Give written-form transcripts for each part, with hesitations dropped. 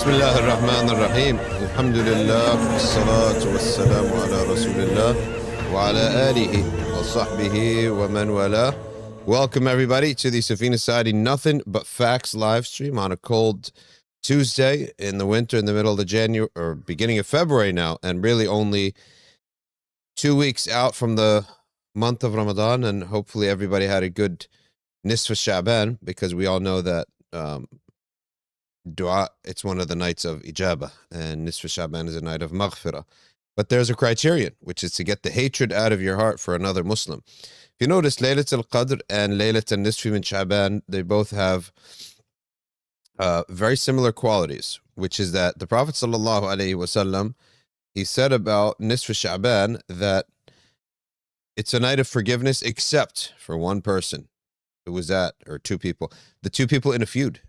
Bismillah ar-Rahman ar-Rahim. Alhamdulillah. Salatu wassalamu ala Rasulillah wa ala alihi wa sahbihi wa man wala. Welcome everybody to the Safina Society Nothing But Facts live stream on a cold Tuesday in the winter in the middle of the January or beginning of February now, and really only 2 weeks out from the month of Ramadan, and hopefully everybody had a good Nisf Shaban, because we all know that dua, it's one of the nights of ijabah, and Nisf Shaban is a night of maghfirah. But there's a criterion, which is to get the hatred out of your heart for another Muslim. If you notice, Laylat al-Qadr and Laylat al-Nisf min Shaban, they both have very similar qualities, which is that the Prophet sallallahu alaihi wasallam, he said about Nisf Shaban that it's a night of forgiveness except for one person. Who was that? Or two people. The two people in a feud.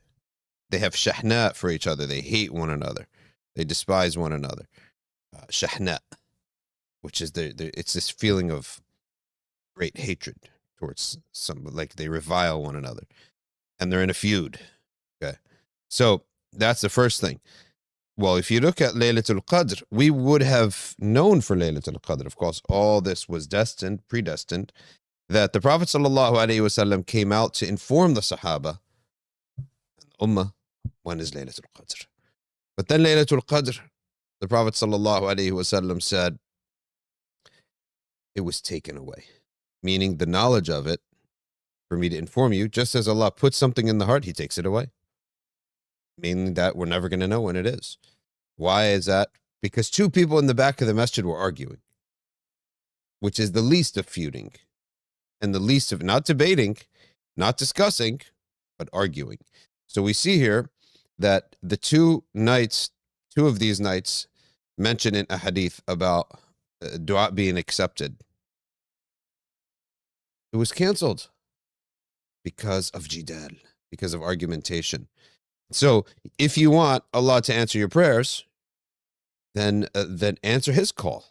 They have shahna for each other. They hate one another. They despise one another. Shahna, which is it's this feeling of great hatred towards somebody, like they revile one another, and they're in a feud. Okay, so that's the first thing. Well, if you look at Laylatul Qadr, we would have known for Laylatul Qadr, of course, all this was predestined, that the Prophet sallallahu alaihi wasallam came out to inform the Sahaba, Ummah, when is Laylatul Qadr. But then Laylatul Qadr, the Prophet sallallahu alaihi wasallam said, it was taken away, meaning the knowledge of it for me to inform you, just as Allah puts something in the heart, He takes it away, meaning that we're never going to know when it is. Why is that? Because two people in the back of the masjid were arguing, which is the least of feuding, and the least of not debating, not discussing, but arguing. So we see here that the two of these nights mentioned in a hadith about dua being accepted, it was canceled because of jidal, because of argumentation. So if you want Allah to answer your prayers, then answer His call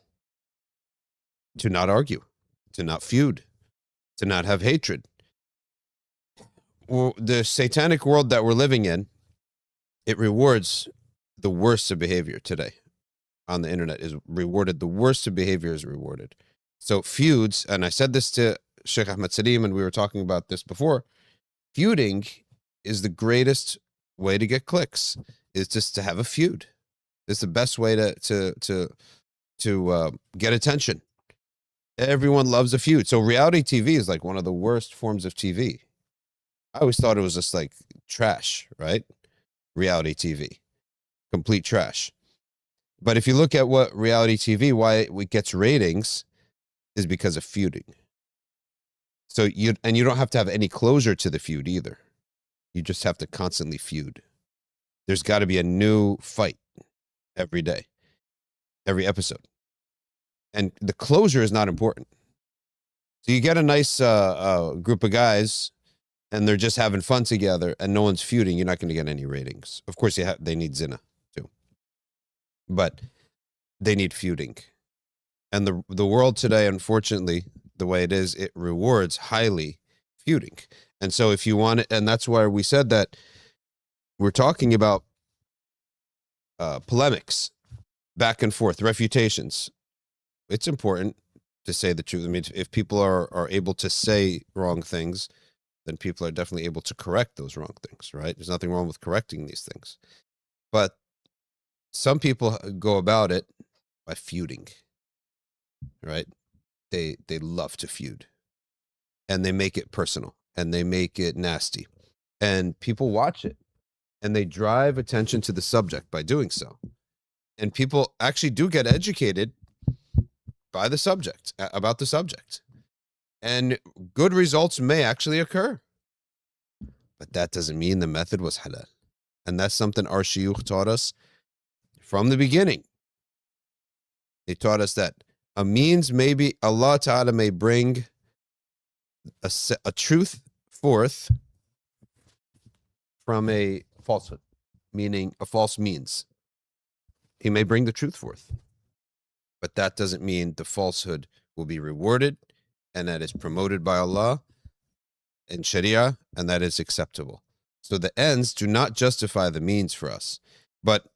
to not argue, to not feud, to not have hatred. Well, the satanic world that we're living in, it rewards the worst of behavior today on the internet is rewarded. The worst of behavior is rewarded. So feuds, and I said this to Sheikh Ahmed Salim, and we were talking about this before, feuding is the greatest way to get clicks, is just to have a feud. It's the best way to get attention. Everyone loves a feud. So reality TV is like one of the worst forms of TV. I always thought it was just like trash, right? Reality TV, complete trash. But if you look at what reality TV, why it gets ratings, is because of feuding. So you don't have to have any closure to the feud either. You just have to constantly feud. There's got to be a new fight every day, every episode. And the closure is not important. So you get a nice group of guys, and they're just having fun together, and no one's feuding, you're not going to get any ratings. Of course, they need zina, too. But they need feuding. And the world today, unfortunately, the way it is, it rewards highly feuding. And so if you want it, and that's why we said that we're talking about polemics, back and forth, refutations. It's important to say the truth. I mean, if people are able to say wrong things, then people are definitely able to correct those wrong things, right? There's nothing wrong with correcting these things. But some people go about it by feuding, right? They love to feud, and they make it personal, and they make it nasty, and people watch it, and they drive attention to the subject by doing so. And people actually do get educated by the subject, about the subject. And good results may actually occur. But that doesn't mean the method was halal. And that's something our shuyukh taught us from the beginning. They taught us that a means, maybe Allah Ta'ala may bring a truth forth from a falsehood, meaning a false means. He may bring the truth forth. But that doesn't mean the falsehood will be rewarded, and that is promoted by Allah in Sharia, and that is acceptable. So the ends do not justify the means for us. But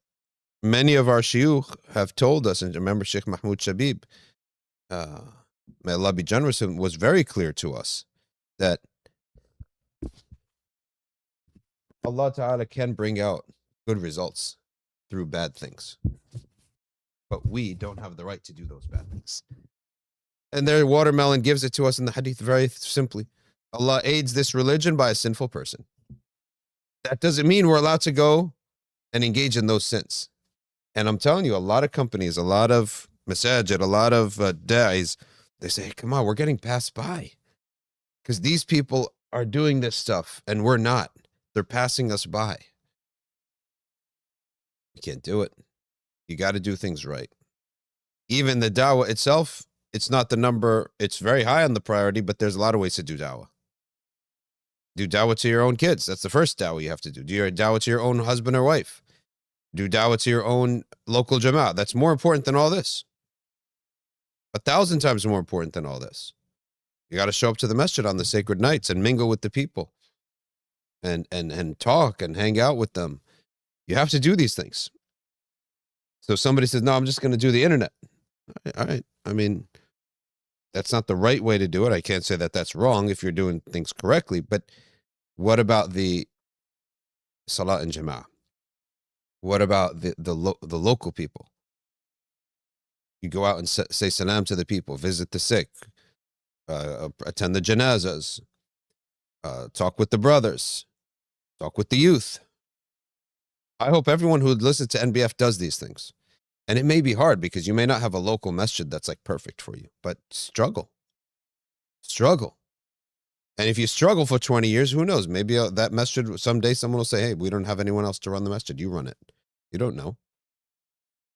Many of our shuyukh have told us, and remember Sheikh Mahmoud Shabib, may Allah be generous, was very clear to us that Allah Ta'ala can bring out good results through bad things. But we don't have the right to do those bad things. And their watermelon gives it to us in the hadith very simply. Allah aids this religion by a sinful person. That doesn't mean we're allowed to go and engage in those sins. And I'm telling you, a lot of companies, a lot of masajid, a lot of da'is, they say, hey, come on, we're getting passed by. Because these people are doing this stuff and we're not. They're passing us by. You can't do it. You got to do things right. Even the dawah itself, it's not the number, it's very high on the priority, but there's a lot of ways to do dawah. Do dawah to your own kids. That's the first dawah you have to do. Do your dawah to your own husband or wife. Do dawah to your own local jama'ah. That's more important than all this. 1,000 times more important than all this. You got to show up to the masjid on the sacred nights and mingle with the people and talk and hang out with them. You have to do these things. So somebody says, no, I'm just going to do the internet. All right. I mean, that's not the right way to do it. I can't say that that's wrong if you're doing things correctly. But what about the Salat and Jama'ah? What about the local people? You go out and say salam to the people, visit the sick, attend the janazas, talk with the brothers, talk with the youth. I hope everyone who listens to NBF does these things. And it may be hard because you may not have a local masjid that's like perfect for you, but struggle. And if you struggle for 20 years, who knows? Maybe that masjid, someday someone will say, hey, we don't have anyone else to run the masjid. You run it. You don't know.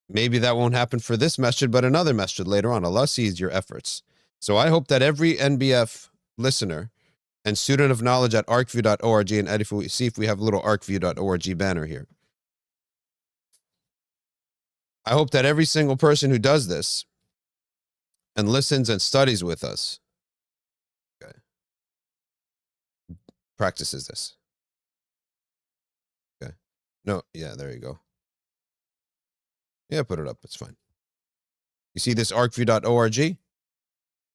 Maybe that won't happen for this masjid, but another masjid later on. Allah sees your efforts. So I hope that every NBF listener and student of knowledge at arcview.org and Edifu, see if we have a little arcview.org banner here. I hope that every single person who does this and listens and studies with us, okay, practices this. Okay. No, yeah, there you go. Yeah, put it up. It's fine. You see this arcview.org?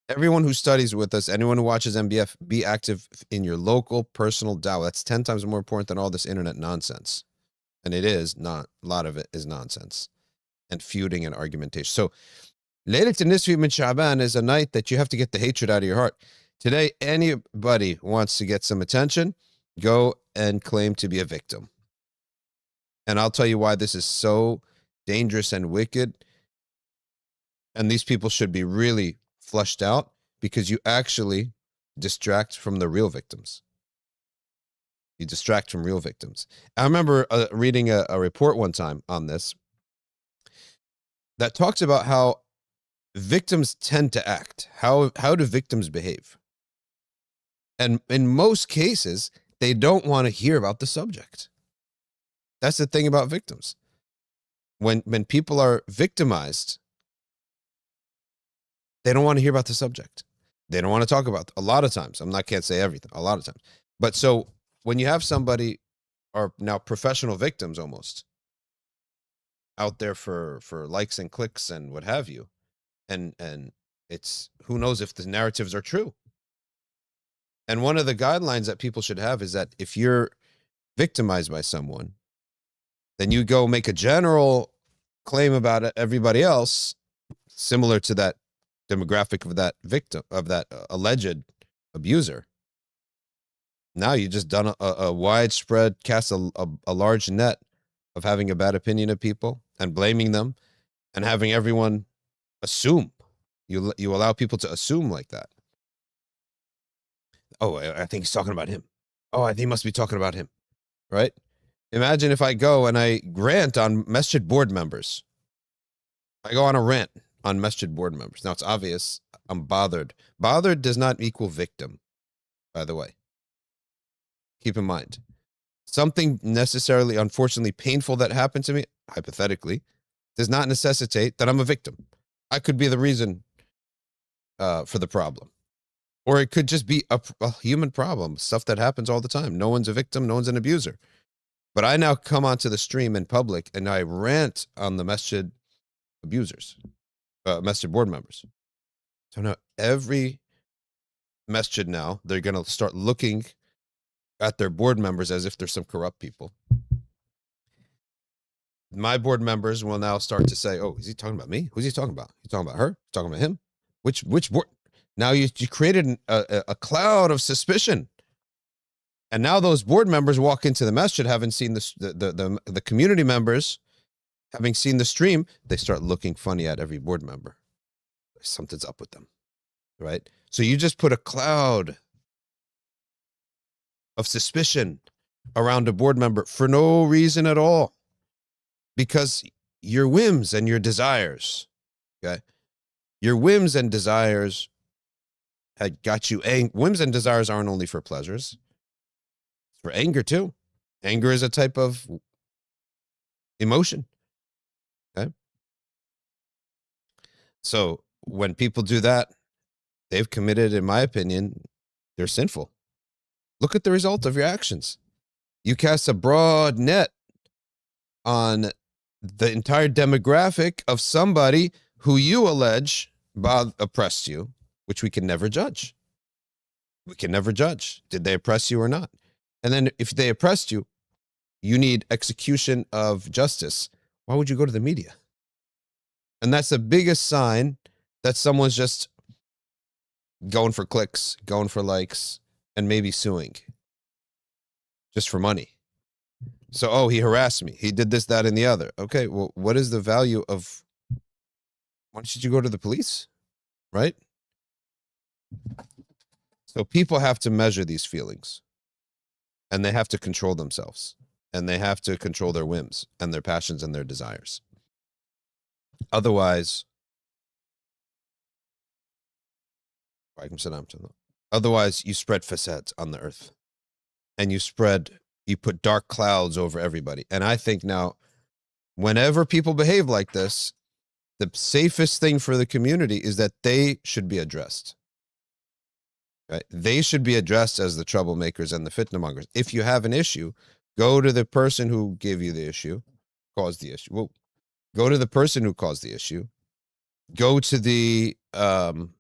Everyone who studies with us, anyone who watches NBF, be active in your local personal dawah. That's 10 times more important than all this internet nonsense. And it is not, a lot of it is nonsense and feuding and argumentation. So Laylat al-Nisfi min Sha'ban is a night that you have to get the hatred out of your heart. Today, anybody wants to get some attention, go and claim to be a victim. And I'll tell you why this is so dangerous and wicked. And these people should be really flushed out because you actually distract from the real victims. You distract from real victims. I remember reading a report one time on this that talks about how victims tend to act. How do victims behave? And in most cases, they don't want to hear about the subject. That's the thing about victims. When people are victimized, they don't want to hear about the subject. They don't want to talk about it. A lot of times. Can't say everything. A lot of times. But so when you have somebody, or now professional victims almost, out there for likes and clicks and what have you, and it's, who knows if the narratives are true. And one of the guidelines that people should have is that if you're victimized by someone, then you go make a general claim about it, everybody else, similar to that demographic of that victim, of that alleged abuser. Now you just done a widespread, cast a large net of having a bad opinion of people and blaming them and having everyone assume. You allow people to assume like that. Oh, I think he's talking about him. Oh, I think he must be talking about him, right? Imagine if I go and I rant on masjid board members. I go on a rant on masjid board members. Now, it's obvious I'm bothered. Bothered does not equal victim, by the way. Keep in mind. Something necessarily, unfortunately, painful that happened to me, hypothetically, does not necessitate that I'm a victim. I could be the reason for the problem. Or it could just be a human problem, stuff that happens all the time. No one's a victim, no one's an abuser. But I now come onto the stream in public and I rant on the masjid abusers, masjid board members. So now every masjid now, they're going to start looking at their board members as if they're some corrupt people. My board members will now start to say, oh, is he talking about me? Who's he talking about? He's talking about her? He's talking about him? Which board? Now you created a cloud of suspicion. And now those board members walk into the masjid, having seen the community members, having seen the stream, they start looking funny at every board member. Something's up with them, right? So you just put a cloud of suspicion around a board member for no reason at all, because your whims and your desires, okay? Your whims and desires had got you whims and desires aren't only for pleasures. It's for anger too. Anger is a type of emotion. Okay. So when people do that, they've committed, in my opinion, they're sinful. Look at the result of your actions. You cast a broad net on the entire demographic of somebody who you allege oppressed you, which we can never judge. We can never judge. Did they oppress you or not? And then if they oppressed you, you need execution of justice. Why would you go to the media? And that's the biggest sign that someone's just going for clicks, going for likes, and maybe suing just for money. So, oh, he harassed me. He did this, that, and the other. Okay, well, what is the value of, why don't you go to the police, right? So people have to measure these feelings, and they have to control themselves, and they have to control their whims and their passions and their desires. Otherwise, you spread facades on the earth, and you put dark clouds over everybody. And I think now, whenever people behave like this, the safest thing for the community is that they should be addressed. Right? They should be addressed as the troublemakers and the fitna mongers. If you have an issue, go to the person who gave you the issue, caused the issue. Well, go to the person who caused the issue. Go to the Akram,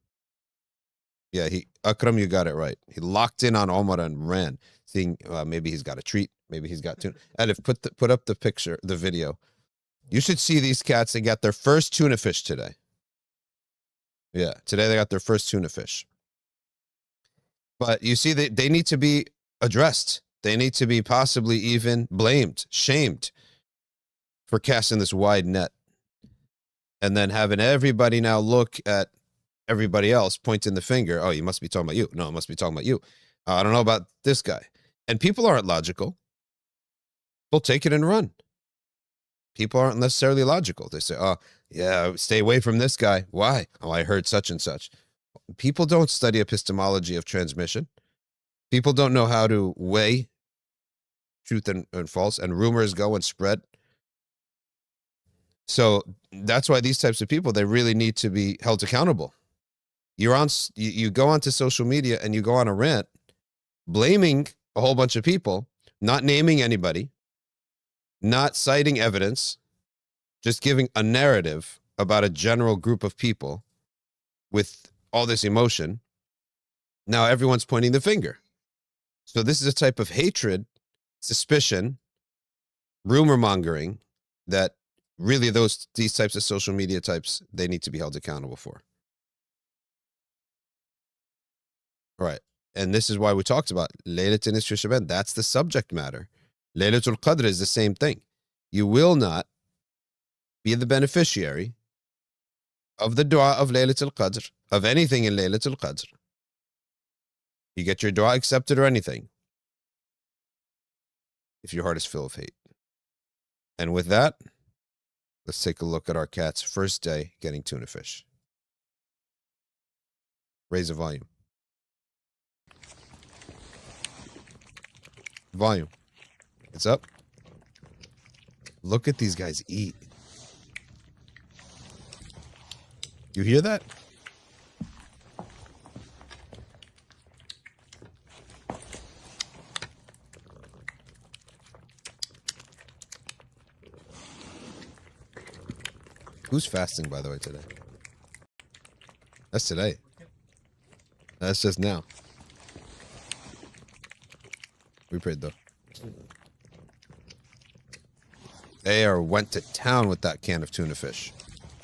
you got it right. He locked in on Umra and ran, seeing maybe he's got a treat, maybe he's got tuna. Elif, put up the picture, the video. You should see these cats. They got their first tuna fish today. Yeah, today they got their first tuna fish. But you see, they need to be addressed. They need to be possibly even blamed, shamed for casting this wide net. And then having everybody now look at everybody else, pointing the finger. Oh, you must be talking about you. No, it must be talking about you. I don't know about this guy. And people aren't logical. They'll take it and run. People aren't necessarily logical. They say, oh, yeah, stay away from this guy. Why? Oh, I heard such and such. People don't study epistemology of transmission. People don't know how to weigh truth and false, and rumors go and spread. So that's why these types of people, they really need to be held accountable. You go onto social media and you go on a rant, blaming a whole bunch of people, not naming anybody, not citing evidence, just giving a narrative about a general group of people with all this emotion. Now everyone's pointing the finger. So this is a type of hatred, suspicion, rumor mongering that really these types of social media types, they need to be held accountable for. All right. And this is why we talked about Laylatul Nisfi Shaban. That's the subject matter. Laylatul Qadr is the same thing. You will not be the beneficiary of the dua of Laylatul Qadr, of anything in Laylatul Qadr. You get your dua accepted or anything if your heart is full of hate. And with that, let's take a look at our cat's first day getting tuna fish. Raise the volume. Volume. It's up. Look at these guys eat. You hear that? Who's fasting, by the way, today? That's today. That's just now. We prayed though. They went to town with that can of tuna fish.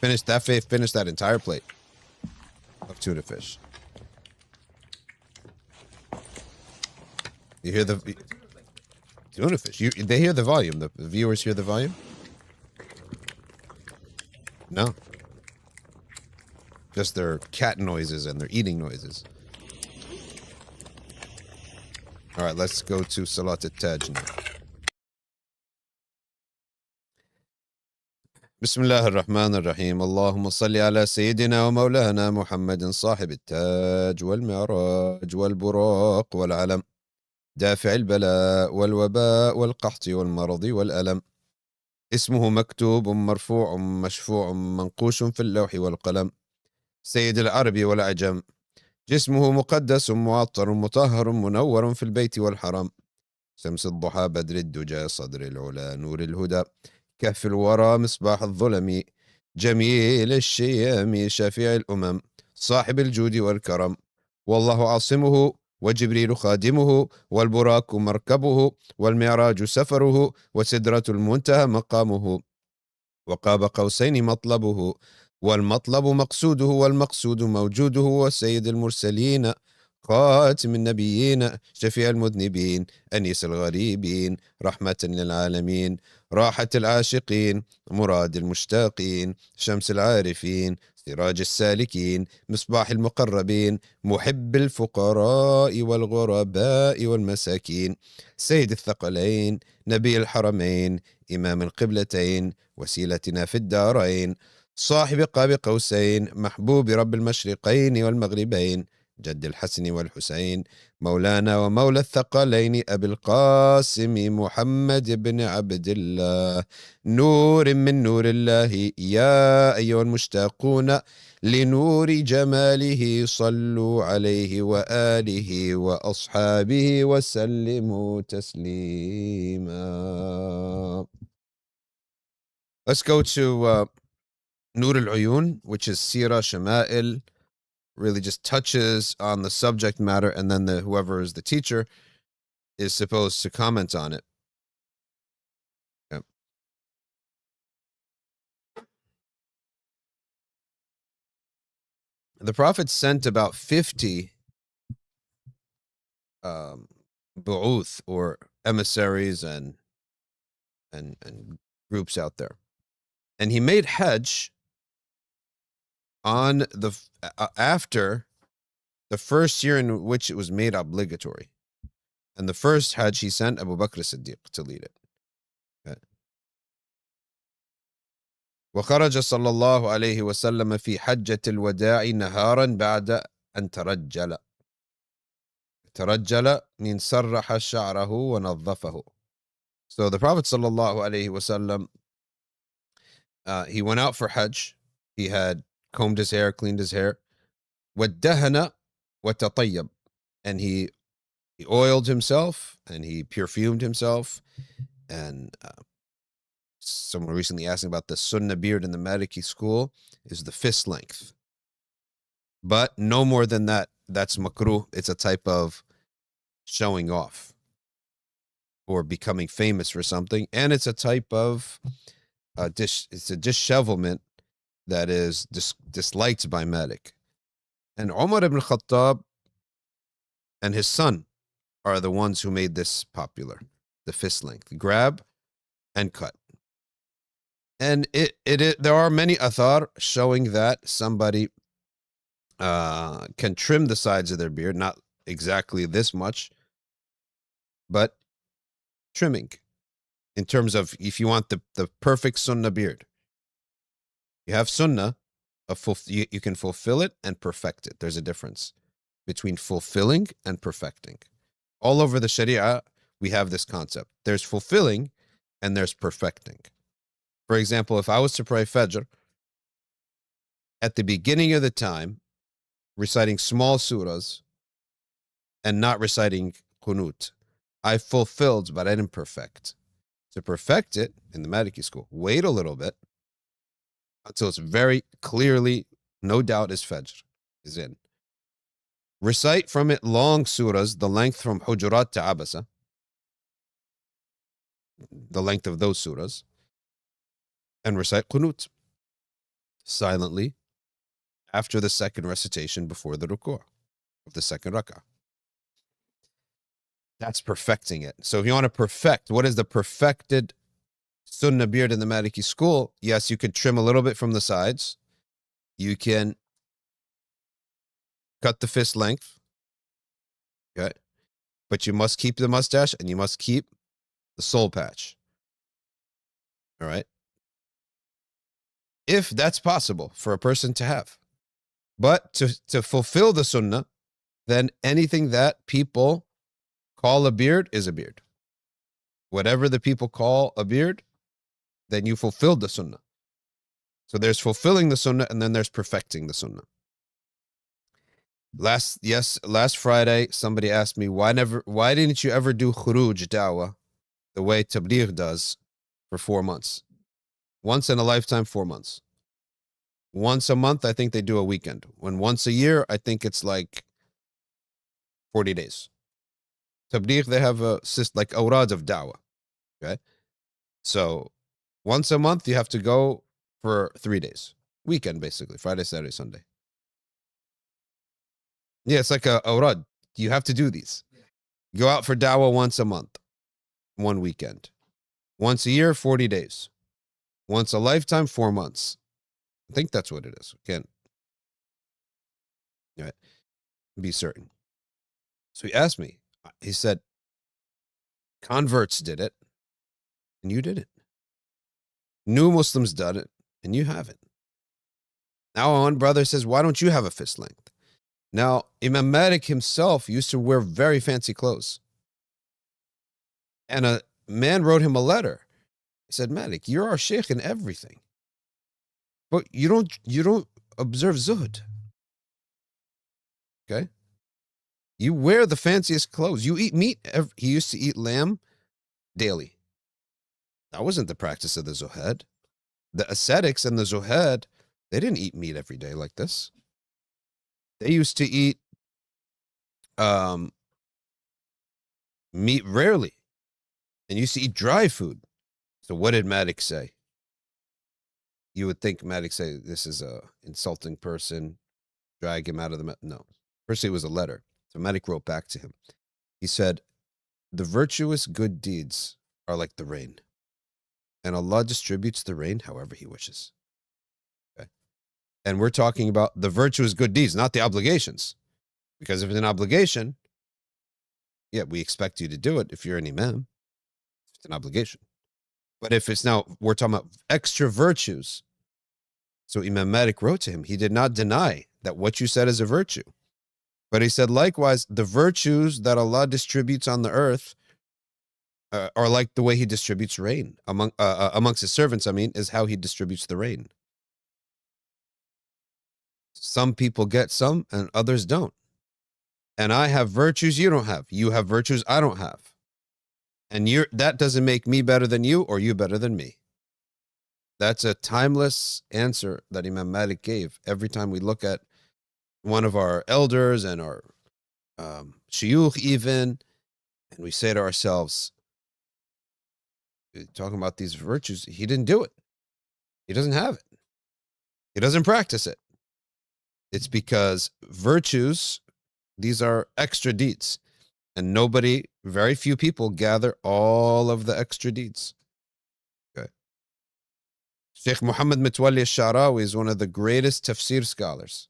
Finished that entire plate of tuna fish. You hear the tuna fish? They hear the volume. The viewers hear the volume? No. Just their cat noises and their eating noises. All right, let's go to Salat al-Taj now. بسم الله الرحمن الرحيم اللهم صل على سيدنا ومولانا محمد صاحب التاج والمعراج والبراق والعلم دافع البلاء والوباء والقحط والمرض والألم اسمه مكتوب مرفوع مشفوع منقوش في اللوح والقلم سيد العرب والعجم جسمه مقدس معطر مطهر منور في البيت والحرم شمس الضحى بدر الدجى صدر العلا نور الهدى كهف الورى مصباح الظلم جميل الشيام شفيع الأمم صاحب الجود والكرم والله عاصمه وجبريل خادمه والبراك مركبه والمعراج سفره وسدرة المنتهى مقامه وقاب قوسين مطلبه والمطلب مقصوده والمقصود موجوده وسيد المرسلين خاتم النبيين شفيع المذنبين أنيس الغريبين رحمة للعالمين راحة العاشقين مراد المشتاقين شمس العارفين سراج السالكين مصباح المقربين محب الفقراء والغرباء والمساكين سيد الثقلين نبي الحرمين إمام القبلتين وسيلتنا في الدارين صاحب قاب قوسين محبوب رب المشرقين والمغربين جد الحسن والحسين مولانا ومولى الثقلين أبي القاسم محمد بن عبد الله نور من نور الله يا أيها المشتاقون لنور جماله صلوا عليه وآله وأصحابه وسلموا تسليما. Let's go to Nur al Uyun, which is Sira Shama'il. Really just touches on the subject matter, and then whoever is the teacher is supposed to comment on it. Okay. The Prophet sent about 50 bu'uth, or emissaries and groups out there. And he made Hajj on after the first year in which it was made obligatory. And the first Hajj he sent Abu Bakr as-Siddiq to lead it. Okay. وخرج صلى الله عليه وسلم في حجة الوداع نهارا بعد أن ترجل. ترجل means سرح شعره ونظفه. So the Prophet صلى الله عليه وسلم, he went out for Hajj. He had combed his hair, cleaned his hair. وَدَّهَنَ وَتَطَيَّب. And he oiled himself and he perfumed himself. And someone recently asked about the Sunnah beard in the Maliki school is the fist length. But no more than that. That's makruh. It's a type of showing off or becoming famous for something. And it's a type of it's a dishevelment that is disliked by Malik. And Umar ibn Khattab and his son are the ones who made this popular, the fist length, grab and cut. And there are many athar showing that somebody can trim the sides of their beard, not exactly this much, but trimming. In terms of if you want the perfect sunnah beard. You have sunnah, you can fulfill it and perfect it. There's a difference between fulfilling and perfecting. All over the Sharia, we have this concept. There's fulfilling and there's perfecting. For example, if I was to pray Fajr, at the beginning of the time, reciting small surahs and not reciting Qunut, I fulfilled, but I didn't perfect. To perfect it, in the Maliki school, wait a little bit. until it's very clearly, no doubt, is Fajr, is in. Recite from it long surahs, the length from Hujurat to Abasa, the length of those surahs, and recite Qunut silently after the second recitation before the ruku' of the second rak'ah. That's perfecting it. So if you want to perfect, what is the perfected sunnah beard in the Maliki school? Yes, you could trim a little bit from the sides. You can cut the fist length. Okay. But you must keep the mustache and you must keep the soul patch. All right. If that's possible for a person to have. But to fulfill the sunnah, then anything that people call a beard is a beard. Whatever the people call a beard, then you fulfilled the sunnah. So there's fulfilling the sunnah and then there's perfecting the sunnah. Last Friday, somebody asked me, why didn't you ever do khuruj da'wah the way Tabligh does for 4 months? Once in a lifetime, 4 months. Once a month, I think they do a weekend. When once a year, I think it's like 40 days. Tabligh, they have a like awrad of da'wah. Okay. So once a month, you have to go for 3 days. Weekend, basically. Friday, Saturday, Sunday. Yeah, it's like a awrad. You have to do these. Go out for da'wah once a month. 1 weekend. Once a year, 40 days. Once a lifetime, 4 months. I think that's what it is. Can't be certain. So he asked me, he said, converts did it, and you didn't. New Muslims did it, and you haven't. Now one brother says, why don't you have a fist length? Now, Imam Malik himself used to wear very fancy clothes. And a man wrote him a letter. He said, Malik, you're our sheikh in everything. But you don't observe zuhd. Okay? You wear the fanciest clothes. You eat meat. He used to eat lamb daily. That wasn't the practice of the zuhad. The ascetics and the zuhad, they didn't eat meat every day like this. They used to eat meat rarely and used to eat dry food. So what did Malik say? You would think Malik say this is a insulting person, drag him out of the... No. First, it was a letter. So Malik wrote back to him. He said, the virtuous good deeds are like the rain, and Allah distributes the rain however He wishes. Okay? And we're talking about the virtuous good deeds, not the obligations. Because if it's an obligation, yeah, we expect you to do it if you're an imam. It's an obligation. But if it's now, we're talking about extra virtues. So Imam Malik wrote to him, he did not deny that what you said is a virtue. But he said, likewise, the virtues that Allah distributes on the earth are like the way He distributes rain. Amongst His servants, is how He distributes the rain. Some people get some and others don't. And I have virtues you don't have. You have virtues I don't have. And that doesn't make me better than you or you better than me. That's a timeless answer that Imam Malik gave every time we look at one of our elders and our shuyukh even, and we say to ourselves, talking about these virtues, he didn't do it. He doesn't have it. He doesn't practice it. It's because virtues, these are extra deeds. And very few people gather all of the extra deeds. Okay. Sheikh Muhammad Mitwalli al-Sha'rawi is one of the greatest tafsir scholars.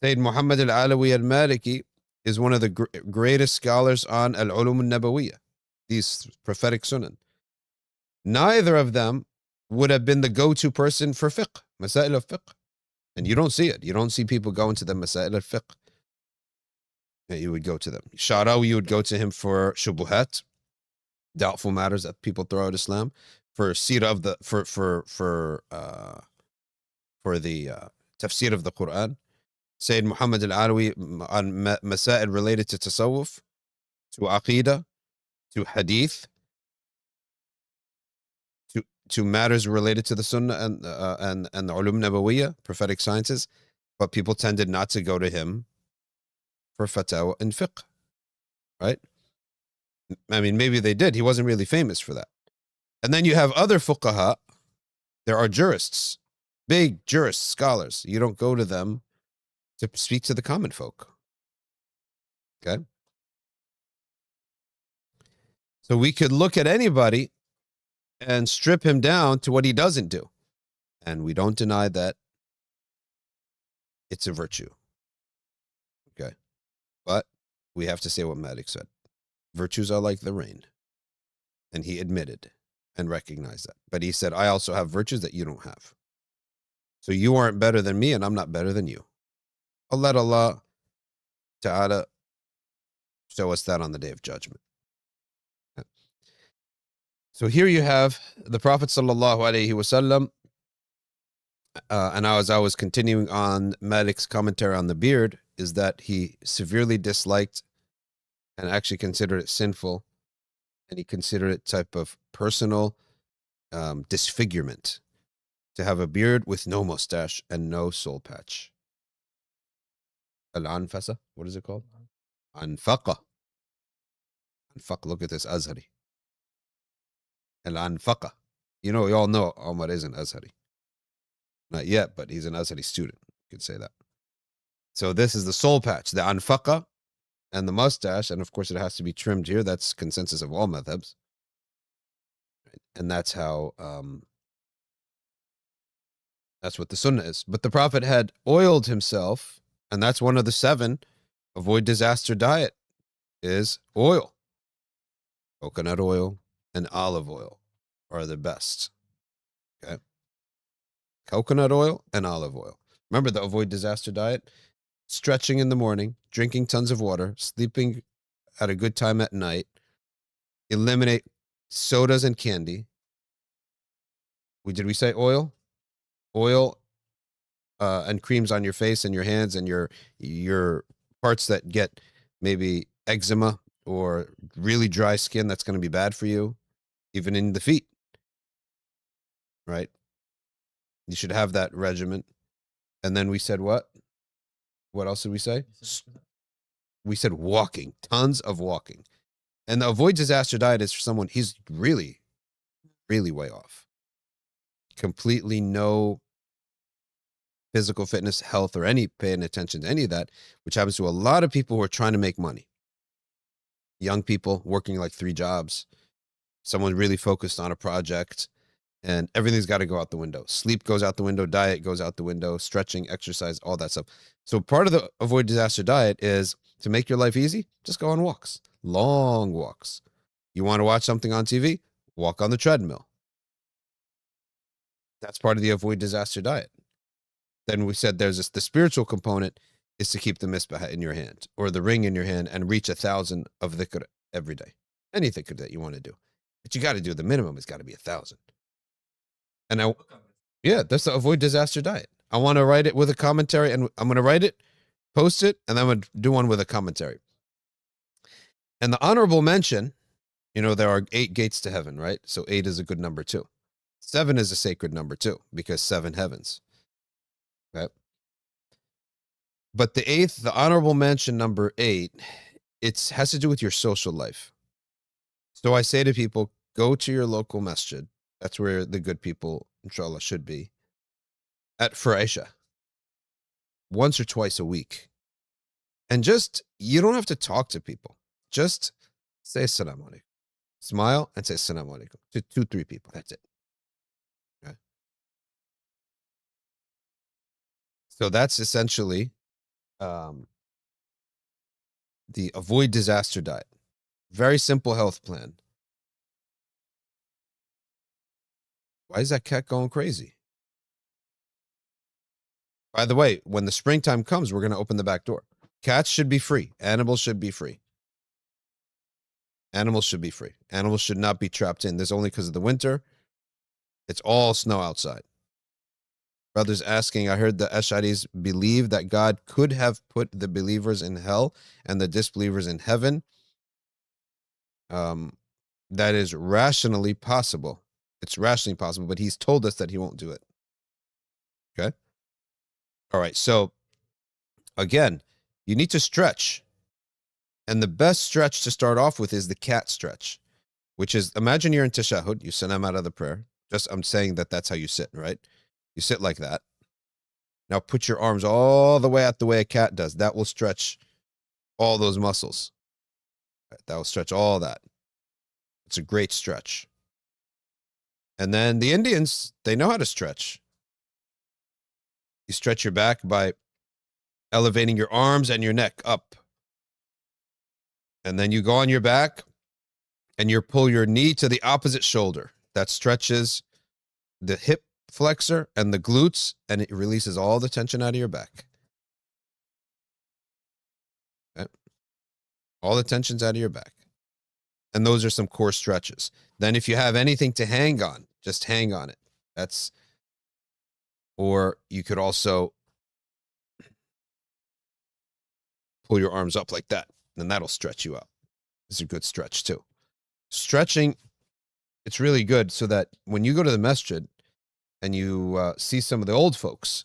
Sayyid Muhammad al-Alawi al-Maliki is one of the greatest scholars on al-Ulum al-Nabawiyya, these prophetic sunan. Neither of them would have been the go-to person for fiqh, masail of fiqh. And you don't see it. You don't see people going to the masail al-fiqh. You would go to them. Sha'rawi, you would go to him for shubuhat, doubtful matters that people throw out Islam, for seerah of the for the tafsir of the Quran. Sayyid Muhammad al-Alawi on masail related to tasawwuf, to aqidah, to hadith, to matters related to the Sunnah and the Ulum Nabawiyya, prophetic sciences, but people tended not to go to him for fatawa and fiqh, right? I mean, maybe they did. He wasn't really famous for that. And then you have other fuqaha. There are jurists, big jurists, scholars. You don't go to them to speak to the common folk. Okay? So we could look at anybody and strip him down to what he doesn't do. And we don't deny that it's a virtue. Okay? But we have to say what Malik said. Virtues are like the rain. And he admitted and recognized that. But he said, I also have virtues that you don't have. So you aren't better than me and I'm not better than you. I'll let Allah Ta'ala show us that on the Day of Judgment. So here you have the Prophet Sallallahu Alaihi Wasallam, and as I was continuing on Malik's commentary on the beard, is that he severely disliked and actually considered it sinful, and he considered it type of personal disfigurement to have a beard with no mustache and no soul patch. Al-anfasa, what is it called? Anfaqa. Anfaq, look at this, Azhari. Al-anfaqa. You know, we all know Omar is an Azhari. Not yet, but he's an Azhari student. You could say that. So this is the soul patch, the anfaqa, and the mustache, and of course it has to be trimmed here. That's consensus of all madhabs. And that's how, that's what the sunnah is. But the Prophet had oiled himself, and that's one of the 7. Avoid disaster diet is oil. Coconut oil and olive oil are the best. Okay. Coconut oil and olive oil. Remember the avoid disaster diet? Stretching in the morning, drinking tons of water, sleeping at a good time at night, eliminate sodas and candy. Did we say oil? Oil and creams on your face and your hands and your parts that get maybe eczema or really dry skin. That's going to be bad for you, even in the feet, right? You should have that regimen. And then we said what? What else did we say? We said walking, tons of walking. And the avoid disaster diet is for someone, he's really, really way off. Completely no physical fitness, health, or any paying attention to any of that, which happens to a lot of people who are trying to make money. Young people working like 3 jobs, someone really focused on a project, and everything's got to go out the window. Sleep goes out the window, diet goes out the window, stretching, exercise, all that stuff. So part of the avoid disaster diet is to make your life easy, just go on walks, long walks. You want to watch something on TV? Walk on the treadmill. That's part of the avoid disaster diet. Then we said there's the spiritual component is to keep the misbah in your hand or the ring in your hand and reach 1,000 of dhikr every day. Any dhikr that you want to do. But you got to do the minimum. It's got to be 1,000. And yeah, that's the avoid disaster diet. I want to write it with a commentary, and I'm going to write it, post it, and I'm going to do one with a commentary. And the honorable mention, you know, there are 8 gates to heaven, right? So 8 is a good number too. 7 is a sacred number too, because 7 heavens. Okay. But the 8th, the honorable mention number 8, it has to do with your social life. So I say to people, go to your local masjid. That's where the good people, inshallah, should be. At Furaisha. Once or twice a week. And just, you don't have to talk to people. Just say assalamu alaikum. Smile and say assalamu alaikum to 2-3 people. That's it. Okay. So that's essentially the avoid disaster diet. Very simple health plan. Why is that cat going crazy? By the way, when the springtime comes, we're going to open the back door. Cats should be free. Animals should be free. Animals should be free. Animals should not be trapped in. This is only because of the winter. It's all snow outside. Brothers asking, I heard the Ash'aris believe that God could have put the believers in hell and the disbelievers in heaven. That is rationally possible. It's rationally possible, but he's told us that he won't do it. Okay? All right, so again, you need to stretch. And the best stretch to start off with is the cat stretch, which is, imagine you're in tashahhud, you salam out of the prayer. I'm saying that that's how you sit, right? You sit like that. Now put your arms all the way out the way a cat does. That will stretch all those muscles. That will stretch all that. It's a great stretch. And then the Indians, they know how to stretch. You stretch your back by elevating your arms and your neck up. And then you go on your back and you pull your knee to the opposite shoulder. That stretches the hip flexor and the glutes, and it releases all the tension out of your back. Okay? All the tension's out of your back. And those are some core stretches. Then if you have anything to hang on, just hang on it. Or you could also pull your arms up like that, and that'll stretch you out. It's a good stretch too. Stretching, it's really good so that when you go to the masjid and you see some of the old folks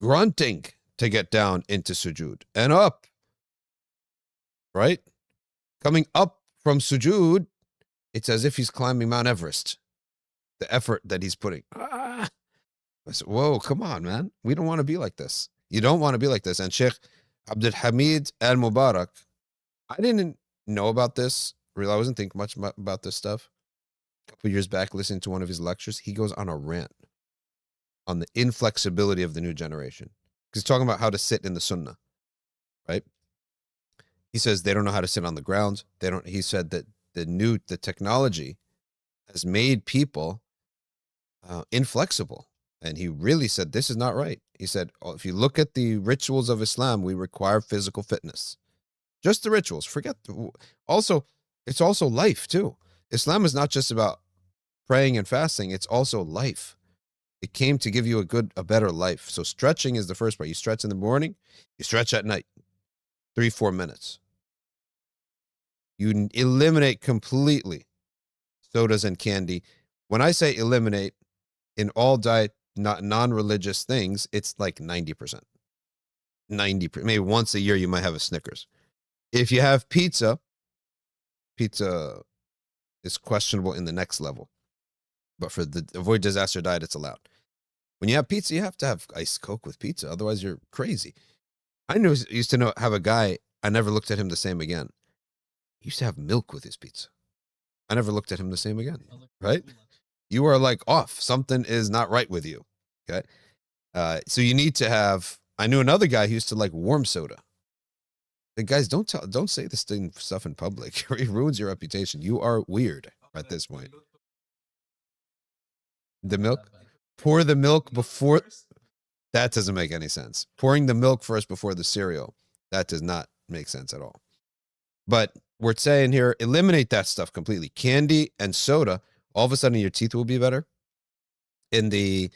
grunting to get down into sujood and up, right? Coming up from sujood, it's as if he's climbing Mount Everest. The effort that he's putting. I said, whoa, come on, man. We don't want to be like this. You don't want to be like this. And Sheikh Abdul Hamid al-Mubarak, I didn't know about this. Really, I wasn't thinking much about this stuff. A couple years back, listening to one of his lectures, he goes on a rant on the inflexibility of the new generation. He's talking about how to sit in the sunnah, right? He says they don't know how to sit on the ground. He said that the technology has made people inflexible. And he really said, this is not right. He said, if you look at the rituals of Islam, we require physical fitness. Just the rituals. It's also life too. Islam is not just about praying and fasting. It's also life. It came to give you a better life. So stretching is the first part. You stretch in the morning, you stretch at night, 3-4 minutes. You eliminate completely sodas and candy. When I say eliminate, in all diet, not non-religious things, it's like 90%. 90%. Maybe once a year you might have a Snickers. If you have pizza is questionable in the next level. But for the avoid disaster diet, it's allowed. When you have pizza, you have to have iced Coke with pizza. Otherwise, you're crazy. I used to have a guy, I never looked at him the same again. He used to have milk with his pizza. I never looked at him the same again. Right? You are like off. Something is not right with you. Okay. So you need to have, I knew another guy who used to like warm soda. The guys, don't say this stuff in public. It ruins your reputation. You are weird at this point. The milk, pour the milk before, that doesn't make any sense. Pouring the milk first before the cereal, that does not make sense at all. But we're saying here, eliminate that stuff completely. Candy and soda, all of a sudden your teeth will be better. In the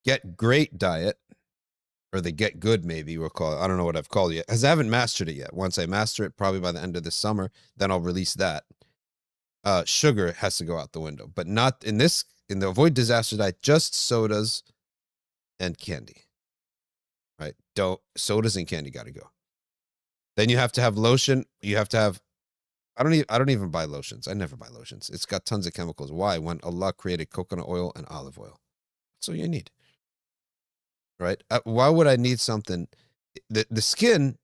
Get Great diet, or the Get Good, maybe we'll call it. I don't know what I've called it yet, because I haven't mastered it yet. Once I master it, probably by the end of this summer, then I'll release that. Sugar has to go out the window, but not in the avoid disaster diet, just sodas and candy, right? Sodas and candy got to go. Then you have to have lotion. You have to have, I don't even buy lotions. I never buy lotions. It's got tons of chemicals. Why? When Allah created coconut oil and olive oil. That's all you need. Right? Why would I need something? The skin,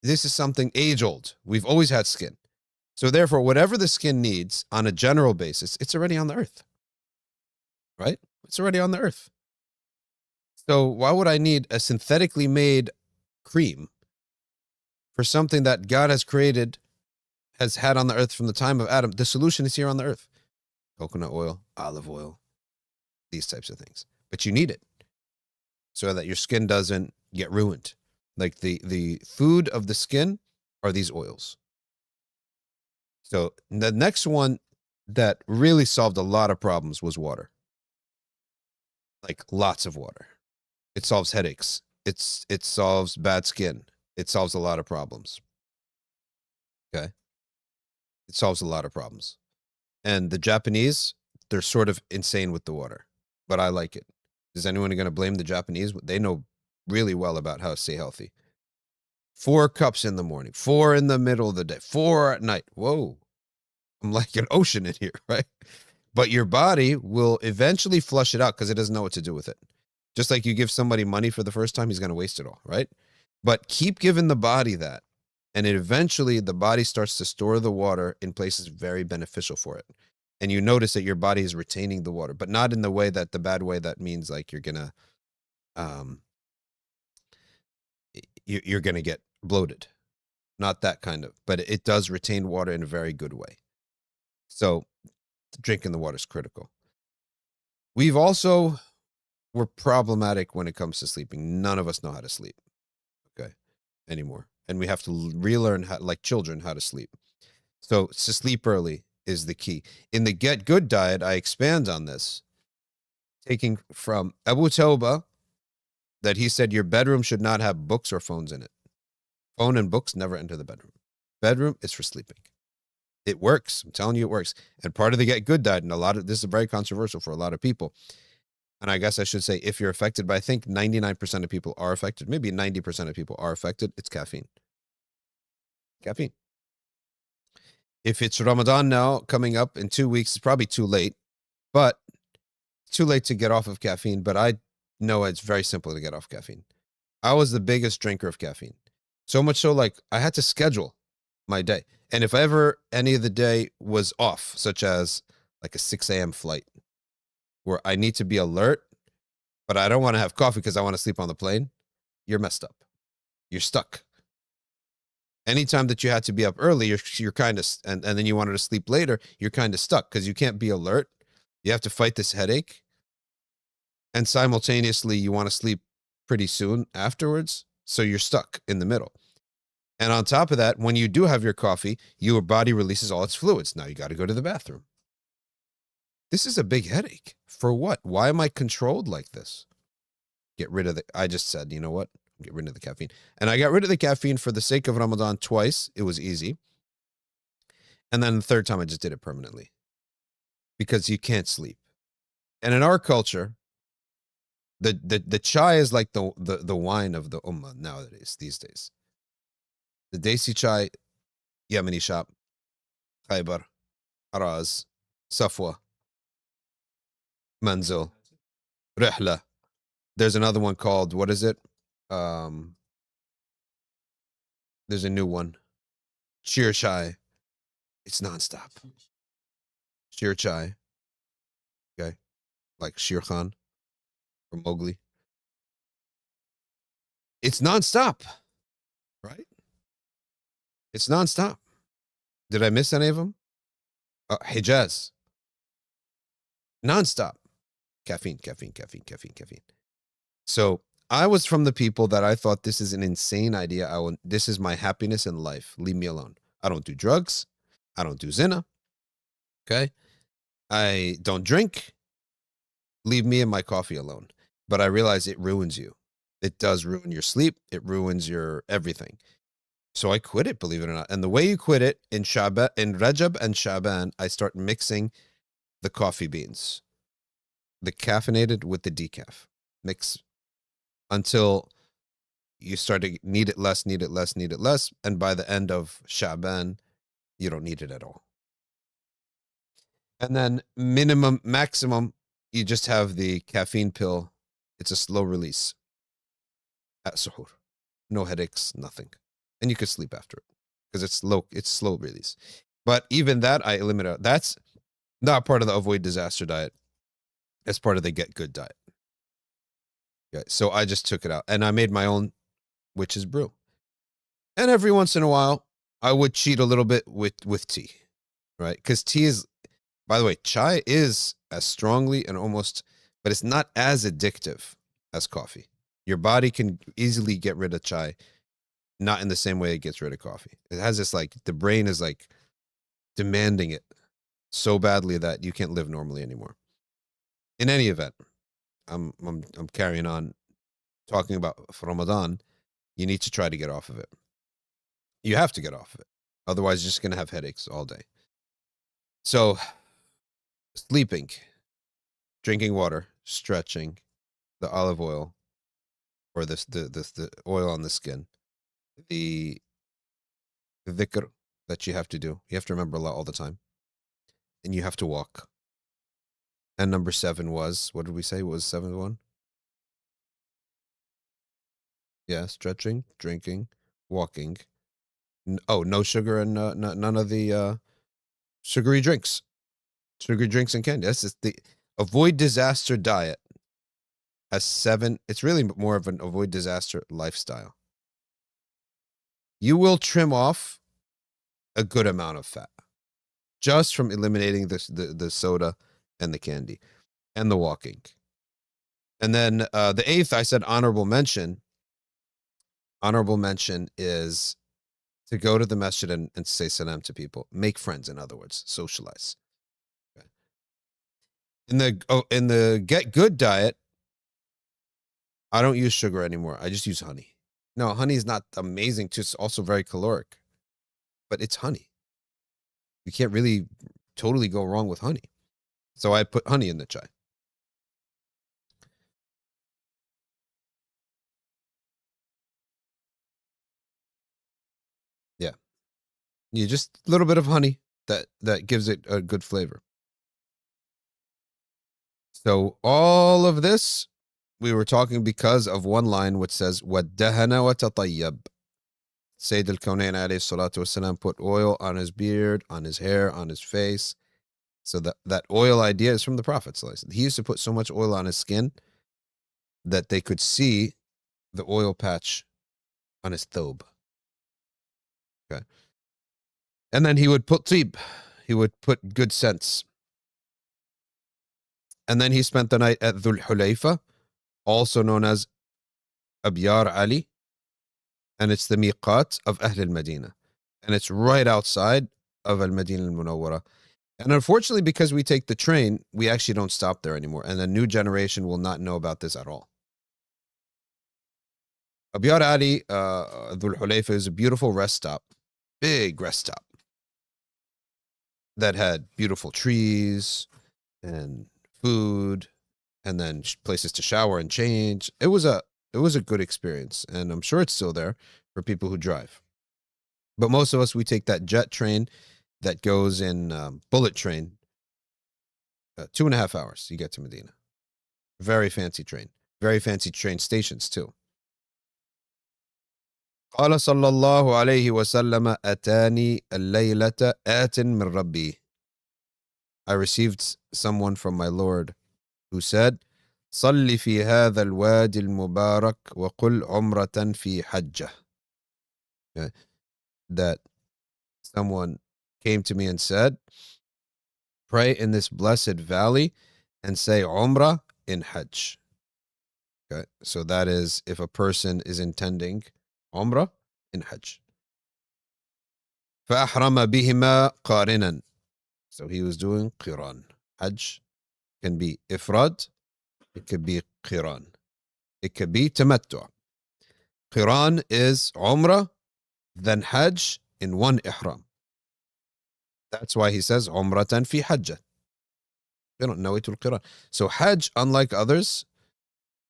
this is something age old. We've always had skin. So therefore, whatever the skin needs on a general basis, it's already on the earth. Right? It's already on the earth. So why would I need a synthetically made cream for something that God has created, has had on the earth from the time of Adam? The solution is here on the earth. Coconut oil, olive oil, these types of things. But you need it so that your skin doesn't get ruined. Like the food of the skin are these oils. So the next one that really solved a lot of problems was water. Like lots of water. It solves headaches. It solves bad skin. It solves a lot of problems. Okay? It solves a lot of problems. And the Japanese, they're sort of insane with the water, but I like it. Is anyone going to blame the Japanese? They know really well about how to stay healthy. 4 cups in the morning, 4 in the middle of the day, 4 at night. Whoa, I'm like an ocean in here, right? But your body will eventually flush it out because it doesn't know what to do with it. Just like you give somebody money for the first time, he's going to waste it all, right? But keep giving the body that. And eventually the body starts to store the water in places very beneficial for it. And you notice that your body is retaining the water, but not in the way that the bad way that means like you're going to, you're going to get bloated. Not that kind of, but it does retain water in a very good way. So drinking the water is critical. We're problematic when it comes to sleeping. None of us know how to sleep, okay, anymore. And we have to relearn how, like children, how to sleep. So to sleep early is the key. In the Get Good diet, I expand on this, taking from Abu Tawbah, that he said your bedroom should not have books or phones in it. Phone and books never enter the bedroom. Bedroom is for sleeping. It works. I'm telling you, it works. And part of the Get Good diet, and this is very controversial for a lot of people. And I guess I should say, if you're affected, but I think 99% of people are affected. Maybe 90% of people are affected. It's caffeine. Caffeine. If it's Ramadan now, coming up in 2 weeks, it's probably too late. But it's too late to get off of caffeine. But I know it's very simple to get off caffeine. I was the biggest drinker of caffeine. So much so, like, I had to schedule my day. And if ever any of the day was off, such as like a 6 a.m. flight, where I need to be alert, but I don't want to have coffee because I want to sleep on the plane, you're messed up. You're stuck. Anytime that you had to be up early, you're kind of, and then you wanted to sleep later, you're kind of stuck because you can't be alert. You have to fight this headache. And simultaneously, you want to sleep pretty soon afterwards. So you're stuck in the middle. And on top of that, when you do have your coffee, your body releases all its fluids. Now you got to go to the bathroom. This is a big headache. For what? Why am I controlled like this? Get rid of I just said, you know what? Get rid of the caffeine. And I got rid of the caffeine for the sake of Ramadan twice. It was easy. And then the third time I just did it permanently. Because you can't sleep. And in our culture, the chai is like the wine of the ummah nowadays, these days. The Desi chai, Yemeni shop, Khaybar, Araz, Safwa, Manzil, Rihla. There's another one called, what is it? There's a new one. Sheer chai. It's nonstop. Sheer chai. Okay. Like Shere Khan or Mowgli. It's nonstop. Right? It's nonstop. Did I miss any of them? Hijaz. Nonstop. Caffeine, caffeine, caffeine, caffeine, caffeine. So I was from the people that I thought this is an insane idea. This is my happiness in life. Leave me alone. I don't do drugs. I don't do zina. Okay. I don't drink. Leave me and my coffee alone. But I realize it ruins you. It does ruin your sleep. It ruins your everything. So I quit it, believe it or not. And the way you quit it, in Rajab and Shaban, I start mixing the coffee beans. The caffeinated with the decaf. Mix until you start to need it less, need it less, need it less. And by the end of Shaban, you don't need it at all. And then maximum, you just have the caffeine pill. It's a slow release at suhoor. No headaches, nothing. And you could sleep after it because it's slow release. But even that, I eliminate. That's not part of the Avoid Disaster diet. It's part of the Get Good diet. Okay, so I just took it out and I made my own witch's brew. And every once in a while, I would cheat a little bit with tea, right? Because tea is, by the way, chai is as strongly and almost, but it's not as addictive as coffee. Your body can easily get rid of chai, not in the same way it gets rid of coffee. It has this like, the brain is like demanding it so badly that you can't live normally anymore. In any event, I'm carrying on talking about Ramadan. You need to try to get off of it. You have to get off of it. Otherwise, you're just going to have headaches all day. So sleeping, drinking water, stretching, the olive oil, or the oil on the skin, the dhikr that you have to do. You have to remember Allah all the time, and you have to walk. And number 7 was, what did we say was 7th one? Yeah, stretching, drinking, walking. No sugar and none of the sugary drinks. Sugary drinks and candy. That's just the avoid disaster diet. Has 7. It's really more of an avoid disaster lifestyle. You will trim off a good amount of fat just from eliminating the soda and the candy and the walking. And then the 8th, I said honorable mention. Honorable mention is to go to the masjid and say salam to people. Make friends, in other words, socialize. Okay. In the Get Good diet, I don't use sugar anymore. I just use honey. No, honey is not amazing too. It's also very caloric, but it's honey. You can't really totally go wrong with honey. So I put honey in the chai. Yeah. You just a little bit of honey that gives it a good flavor. So all of this we were talking because of one line which says وَالدَّهَنَ وَتَطَيَّبْ. Sayyid al-Kawnayn alayhi salatu wasalam put oil on his beard, on his hair, on his face. So that oil idea is from the Prophet. He used to put so much oil on his skin that they could see the oil patch on his thobe. Okay. And then he would put tib. He would put good scents. And then he spent the night at Dhul Hulayfa, also known as Abyar Ali. And it's the miqat of Ahl al-Madinah. And it's right outside of al-Madinah al-Munawwara. And unfortunately, because we take the train, we actually don't stop there anymore. And the new generation will not know about this at all. Abyar Ali, Dhul Hulayfa is a beautiful rest stop. Big rest stop. That had beautiful trees and food and then places to shower and change. It was a good experience, and I'm sure it's still there for people who drive. But most of us, we take that jet train that goes in bullet train. 2.5 hours, you get to Medina. Very fancy train. Very fancy train stations too. قال صلى الله عليه وسلم أتاني الليلة آت من ربي. I received someone from my Lord who said, صل في هذا الوادي المبارك وقل عمرة في حجة. Okay. That someone came to me and said, pray in this blessed valley and say Umrah in Hajj. Okay. So that is if a person is intending Umrah in Hajj. فأحرم بهما قارنا. So he was doing Qiran. Hajj can be Ifrad. It could be Qiran. It could be Tamattu'. Qiran is Umrah, then Hajj in one Ihram. That's why he says Umratan fi Hajjah. They don't know it will Qiran. So Hajj, unlike others,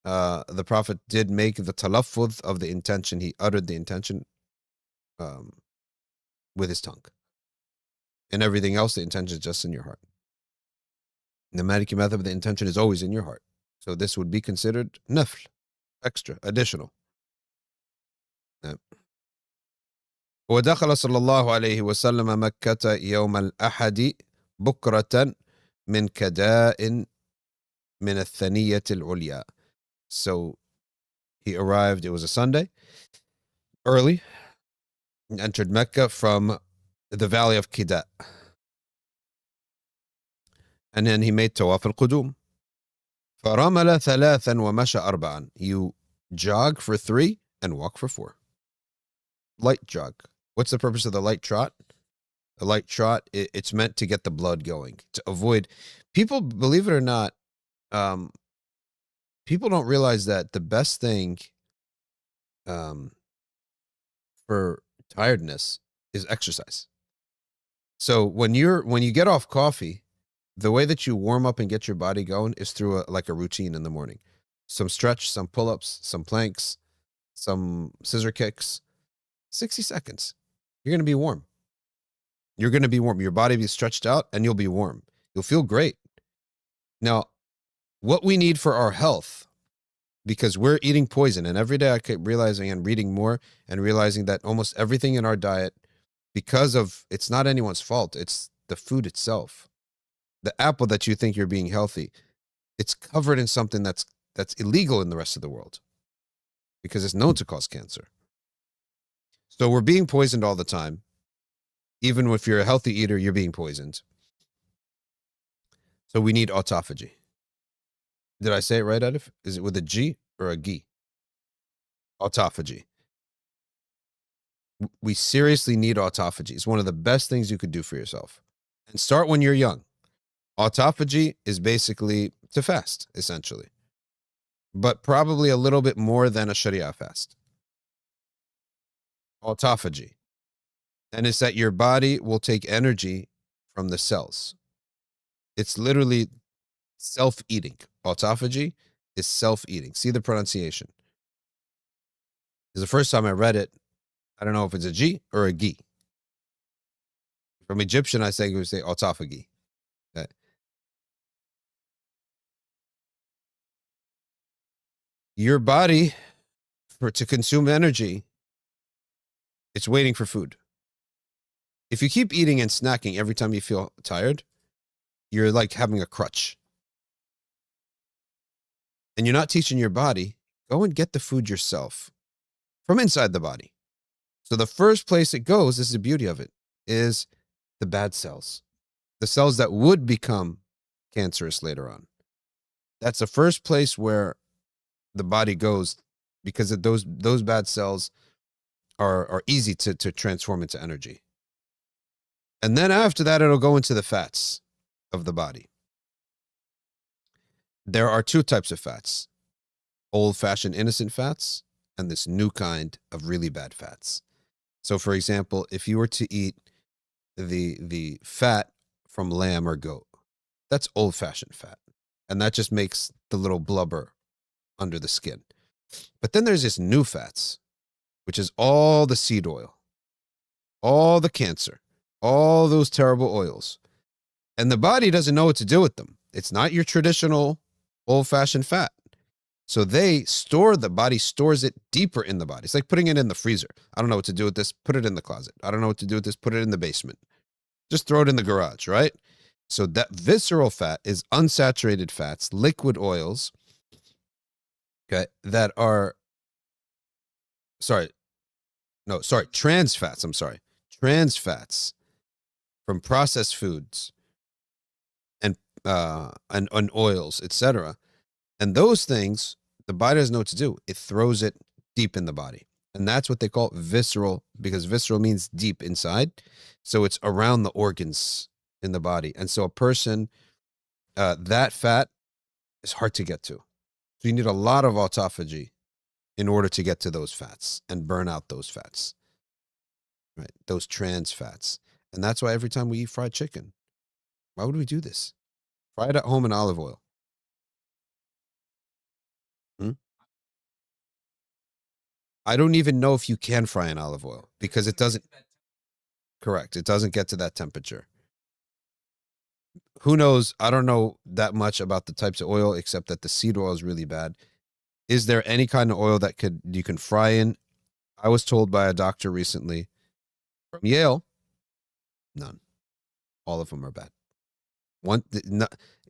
the Prophet did make the talaffuz of the intention. He uttered the intention with his tongue. And everything else, the intention is just in your heart. In the Maliki method, the intention is always in your heart. So this would be considered nafl, extra, additional. ودخل صلى الله عليه وسلم مكة يوم الأحد بكرة من كداء من الثنية العليا. So he arrived, it was a Sunday, early, and entered Mecca from the valley of Kida. And then he made Tawaf al-Qudum. فرمل ثلاثا ومشى أربعا. You jog for 3 and walk for 4. Light jog. What's the purpose of the light trot? A light trot, it's meant to get the blood going, to avoid. People, believe it or not, people don't realize that the best thing for tiredness is exercise. So when you get off coffee The way that you warm up and get your body going is through like a routine in the morning. Some stretch, some pull-ups, some planks, some scissor kicks. 60 seconds. You're going to be warm. You're going to be warm. Your body will be stretched out and you'll be warm. You'll feel great. Now, what we need for our health, because we're eating poison, and every day I keep realizing and reading more and realizing that almost everything in our diet, because of, it's not anyone's fault, it's the food itself. The apple that you think you're being healthy, it's covered in something that's illegal in the rest of the world because it's known to cause cancer. So we're being poisoned all the time. Even if you're a healthy eater, you're being poisoned. So we need autophagy. Did I say it right, Edif? Is it with a G or a G? Autophagy. We seriously need autophagy. It's one of the best things you could do for yourself. And start when you're young. Autophagy is basically to fast, essentially. But probably a little bit more than a Sharia fast. Autophagy. And it's that your body will take energy from the cells. It's literally self-eating. Autophagy is self-eating. See the pronunciation. This is the first time I read it. I don't know if it's a G or a G. From Egyptian, I say we say autophagy. Okay. Your body, to consume energy, it's waiting for food. If you keep eating and snacking every time you feel tired, you're like having a crutch. And you're not teaching your body, go and get the food yourself from inside the body. So the first place it goes, this is the beauty of it, is the bad cells. The cells that would become cancerous later on. That's the first place where the body goes, because of those bad cells are easy to transform into energy. And then after that, it'll go into the fats of the body. There are two types of fats: old-fashioned innocent fats and this new kind of really bad fats. So for example, if you were to eat the fat from lamb or goat, that's old-fashioned fat. And that just makes the little blubber under the skin. But then there's this new fats, which is all the seed oil, all the cancer, all those terrible oils. And the body doesn't know what to do with them. It's not your traditional old-fashioned fat. So the body stores it deeper in the body. It's like putting it in the freezer. I don't know what to do with this. Put it in the closet. I don't know what to do with this. Put it in the basement. Just throw it in the garage, right? So that visceral fat is unsaturated fats, liquid oils, okay, that are, trans fats. Trans fats from processed foods and oils, etc. And those things, the body doesn't know what to do. It throws it deep in the body. And that's what they call visceral, because visceral means deep inside. So it's around the organs in the body. And so a person, that fat is hard to get to. So you need a lot of autophagy in order to get to those fats and burn out those fats, right? Those trans fats. And that's why every time we eat fried chicken, why would we do this? Fry it at home in olive oil. I don't even know if you can fry in olive oil because it doesn't. Correct. It doesn't get to that temperature. Who knows? I don't know that much about the types of oil, except that the seed oil is really bad. Is there any kind of oil that you can fry in? I was told by a doctor recently from Yale, none. All of them are bad.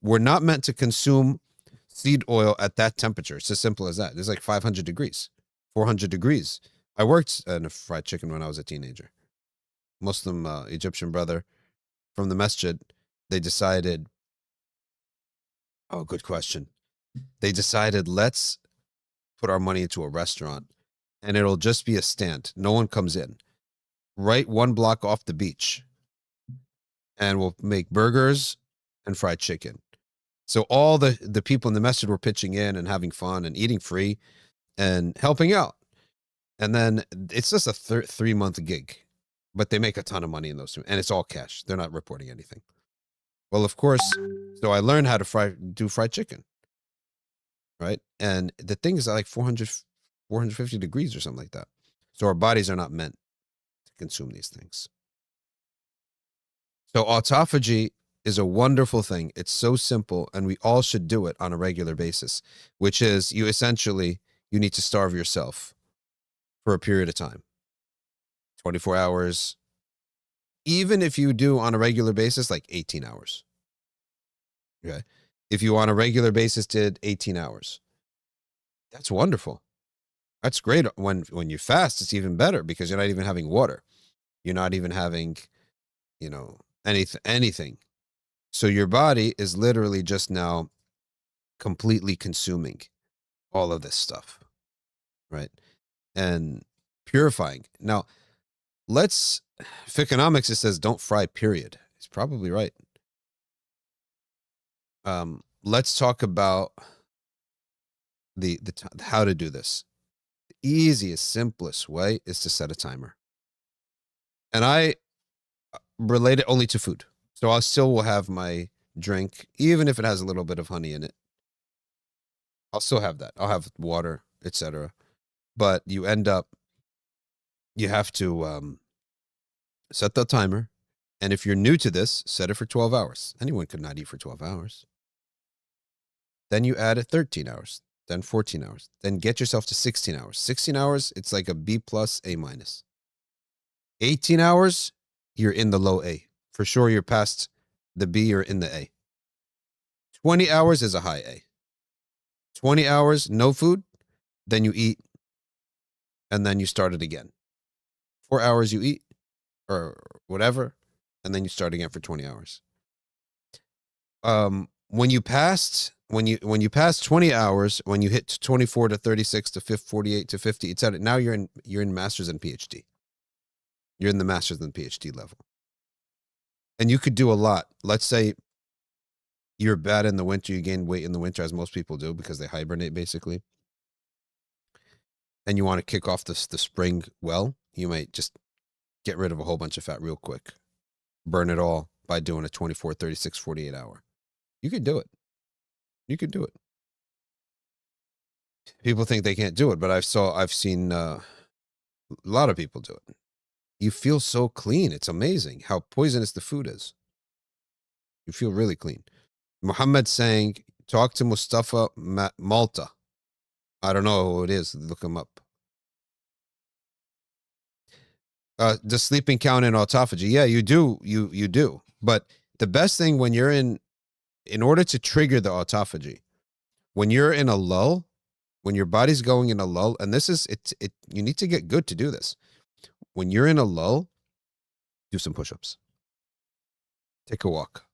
We're not meant to consume seed oil at that temperature. It's as simple as that. It's like 500 degrees, 400 degrees. I worked in a fried chicken when I was a teenager. Muslim Egyptian brother from the masjid, they decided, oh, good question. They decided, let's put our money into a restaurant and it'll just be a stand. No one comes in. Right one block off the beach. And we'll make burgers and fried chicken. So all the people in the masjid were pitching in and having fun and eating free and helping out. And then it's just a 3-month gig, but they make a ton of money in those two, and it's all cash. They're not reporting anything. Well, of course. So I learned how to do fried chicken, right? And the thing is like 450 degrees or something like that. So our bodies are not meant to consume these things. So autophagy is a wonderful thing. It's so simple, and we all should do it on a regular basis, which is you need to starve yourself for a period of time, 24 hours, even if you do on a regular basis, like 18 hours. Okay. If you on a regular basis did 18 hours, that's wonderful. That's great. When you fast, it's even better because you're not even having water. You're not even having, anything. So your body is literally just now completely consuming all of this stuff, right? And purifying. Now, Fickonomics, it says don't fry, period. It's probably right. Let's talk about how to do this. The easiest, simplest way is to set a timer. And I relate it only to food. So I still will have my drink, even if it has a little bit of honey in it. I'll still have that. I'll have water, etc. But you have to set the timer. And if you're new to this, set it for 12 hours. Anyone could not eat for 12 hours. Then you add it 13 hours, then 14 hours, then get yourself to 16 hours. 16 hours, it's like a B plus, A minus. 18 hours, you're in the low A. For sure, you're past the B, you're in the A. 20 hours is a high A. 20 hours, no food, then you eat, and then you start it again. 4 hours you eat, or whatever, and then you start again for 20 hours. When you pass 20 hours, when you hit 24 to 36 to 48 to 50, etc., now you're in master's and PhD. You're in the master's and PhD level. And you could do a lot. Let's say you're bad in the winter, you gain weight in the winter, as most people do because they hibernate basically. And you want to kick off the spring well, you might just get rid of a whole bunch of fat real quick. Burn it all by doing a 24, 36, 48 hour. You could do it. You could do it. People think they can't do it, but I've seen a lot of people do it. You feel so clean. It's amazing how poisonous the food is. You feel really clean. Muhammad saying, talk to Mustafa Malta. I don't know who it is. Look him up. Does sleeping count in autophagy? Yeah, you do. You do. But the best thing when you're in order to trigger the autophagy, when you're in a lull, when your body's going in a lull, and this is it, you need to get good to do this. When you're in a lull, do some push-ups. Take a walk.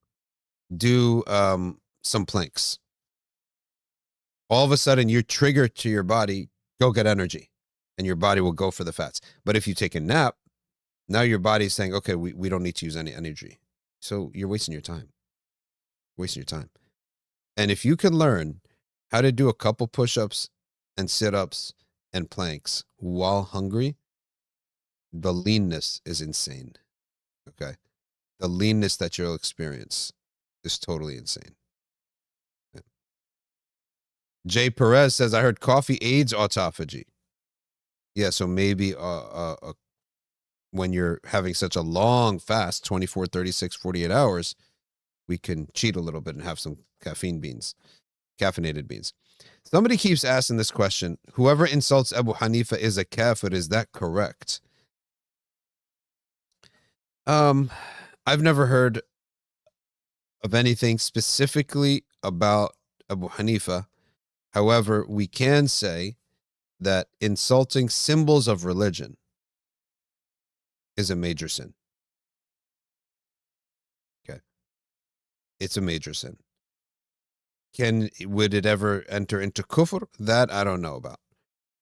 Do some planks. All of a sudden, you're triggered to your body, go get energy, and your body will go for the fats. But if you take a nap, now your body's saying, okay, we don't need to use any energy. So you're wasting your time. Wasting your time. And if you can learn how to do a couple push-ups and sit-ups and planks while hungry, the leanness is insane. Okay. The leanness that you'll experience is totally insane. Yeah. Jay Perez says, I heard coffee aids autophagy. Yeah, so maybe when you're having such a long fast, 24, 36, 48 hours, we can cheat a little bit and have some caffeinated beans. Somebody keeps asking this question. Whoever insults Abu Hanifa is a kafir. Is that correct? I've never heard of anything specifically about Abu Hanifa. However, we can say that insulting symbols of religion is a major sin. Okay. It's a major sin. Would it ever enter into kufr? That I don't know about.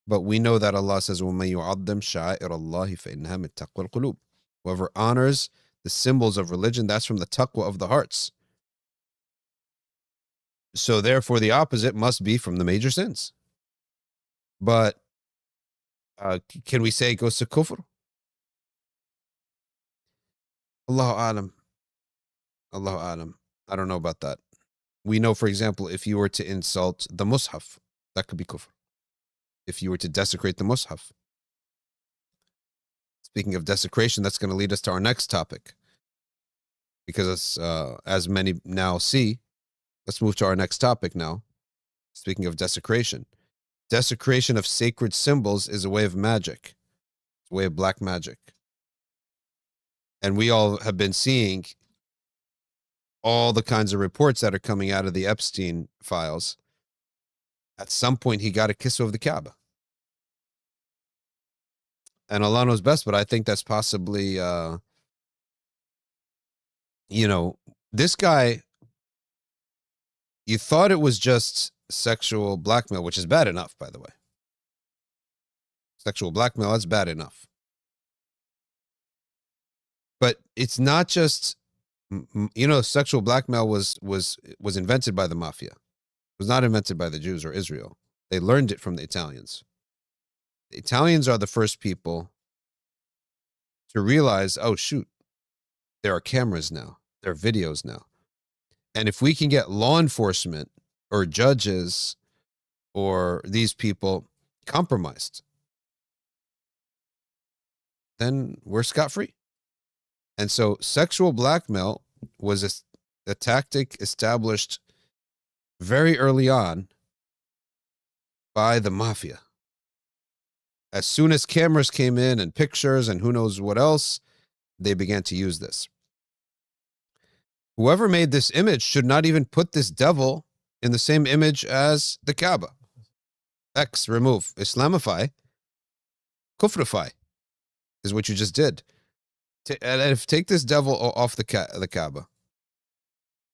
But we know that Allah says, وَمَن يُعَظِّمْ شَعَائِرَ اللَّهِ فَإِنَّهَا مِن تَقْوَى الْقُلُوبِ. Whoever honors the symbols of religion, that's from the taqwa of the hearts. So therefore, the opposite must be from the major sins. But can we say it goes to kufr? Allahu alam. Allahu alam. I don't know about that. We know, for example, if you were to insult the Mus'haf, that could be kufr. If you were to desecrate the Mus'haf. Speaking of desecration, that's going to lead us to our next topic. Because as many now see, let's move to our next topic now. Speaking of desecration. Desecration of sacred symbols is a way of magic. It's a way of black magic. And we all have been seeing all the kinds of reports that are coming out of the Epstein files. At some point, he got a kiss of the Kaaba. And Allah knows best, but I think that's possibly, this guy, you thought it was just sexual blackmail, which is bad enough, by the way. Sexual blackmail, that's bad enough. But it's not just, sexual blackmail was invented by the mafia. It was not invented by the Jews or Israel. They learned it from the Italians. The Italians are the first people to realize, oh, shoot, there are cameras now. There are videos now. And if we can get law enforcement or judges or these people compromised, then we're scot-free. And so sexual blackmail was a tactic established very early on by the mafia. As soon as cameras came in and pictures and who knows what else, they began to use this. Whoever made this image should not even put this devil in the same image as the Kaaba. X, remove. Islamify. Kufrify is what you just did. Take this devil off the Kaaba.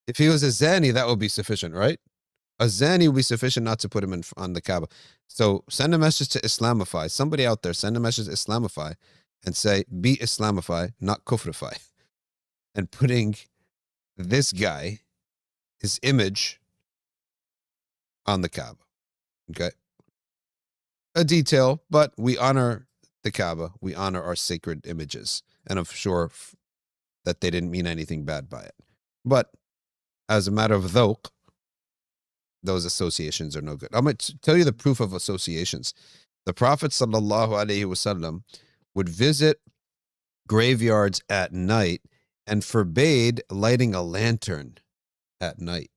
If he was a zani, that would be sufficient, right? A zani would be sufficient not to put him on the Kaaba. So send a message to Islamify. Somebody out there, send a message to Islamify and say, be Islamify, not kufrify. And putting this guy, his image, on the Kaaba. Okay? A detail, but we honor the Kaaba. We honor our sacred images. And I'm sure that they didn't mean anything bad by it. But as a matter of dhawq, those associations are no good. I'm going to tell you the proof of associations. The Prophet ﷺ would visit graveyards at night and forbade lighting a lantern at night.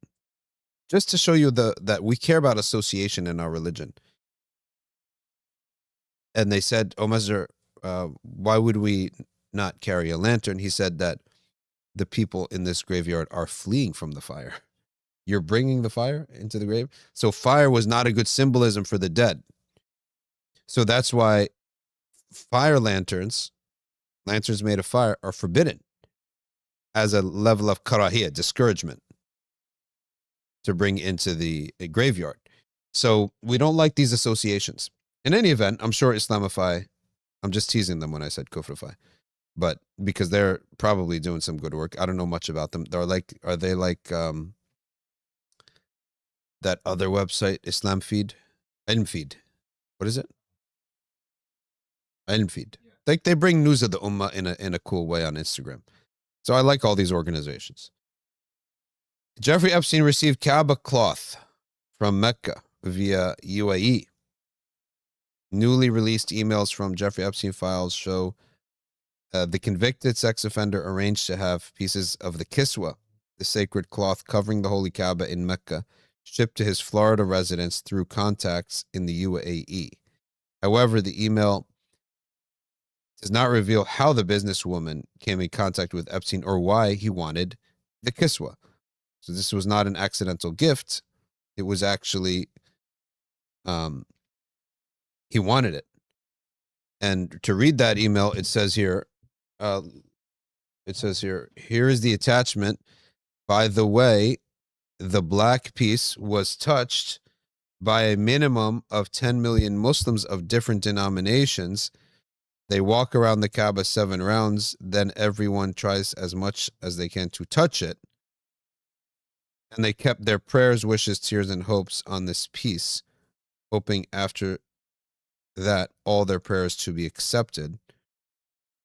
Just to show you that we care about association in our religion. And they said, "O Messenger, why would we not carry a lantern?" He said that the people in this graveyard are fleeing from the fire. You're bringing the fire into the grave. So fire was not a good symbolism for the dead. So that's why fire lanterns made of fire, are forbidden as a level of karahiyah, discouragement, to bring into the graveyard. So we don't like these associations. In any event, I'm sure Islamify, I'm just teasing them when I said kufrify, but because they're probably doing some good work. I don't know much about them. Are they like that other website, Islam Feed? Ilm Feed. What is it? Ilm Feed. Like they bring news of the Ummah in a cool way on Instagram. So I like all these organizations. Jeffrey Epstein received Kaaba cloth from Mecca via UAE. Newly released emails from Jeffrey Epstein files show the convicted sex offender arranged to have pieces of the kiswa, the sacred cloth covering the holy Kaaba in Mecca, shipped to his Florida residence through contacts in the UAE. However, the email does not reveal how the businesswoman came in contact with Epstein or why he wanted the kiswa. So this was not an accidental gift. It was actually, he wanted it. And to read that email, it says here, here is the attachment. By the way, the black piece was touched by a minimum of 10 million Muslims of different denominations. They walk around the Kaaba 7 rounds, then everyone tries as much as they can to touch it. And they kept their prayers, wishes, tears, and hopes on this piece, hoping after that all their prayers to be accepted.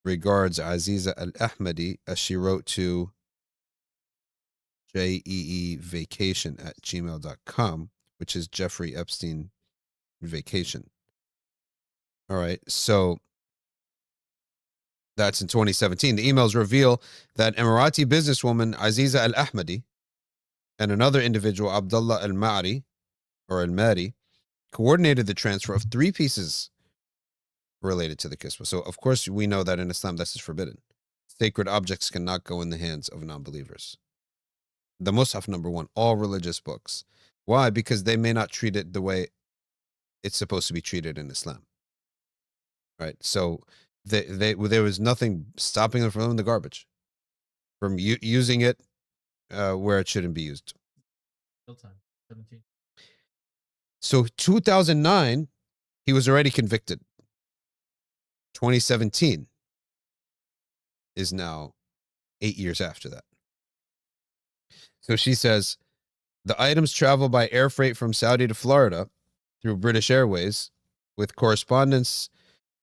Regards, Aziza al-Ahmadi, as she wrote to jeevacation@gmail.com, which is Jeffrey Epstein Vacation. All right, so that's in 2017. The emails reveal that Emirati businesswoman Aziza Al-Ahmadi and another individual, Abdullah Al-Mari, coordinated the transfer of 3 pieces related to the kiswa. So, of course, we know that in Islam this is forbidden. Sacred objects cannot go in the hands of non-believers. The Mus'haf, number 1, all religious books. Why? Because they may not treat it the way it's supposed to be treated in Islam. Right? So there was nothing stopping them from throwing the garbage, from using it where it shouldn't be used. Still time. 17. So 2009, he was already convicted. 2017 is now 8 years after that. So she says, the items travel by air freight from Saudi to Florida through British Airways with correspondence,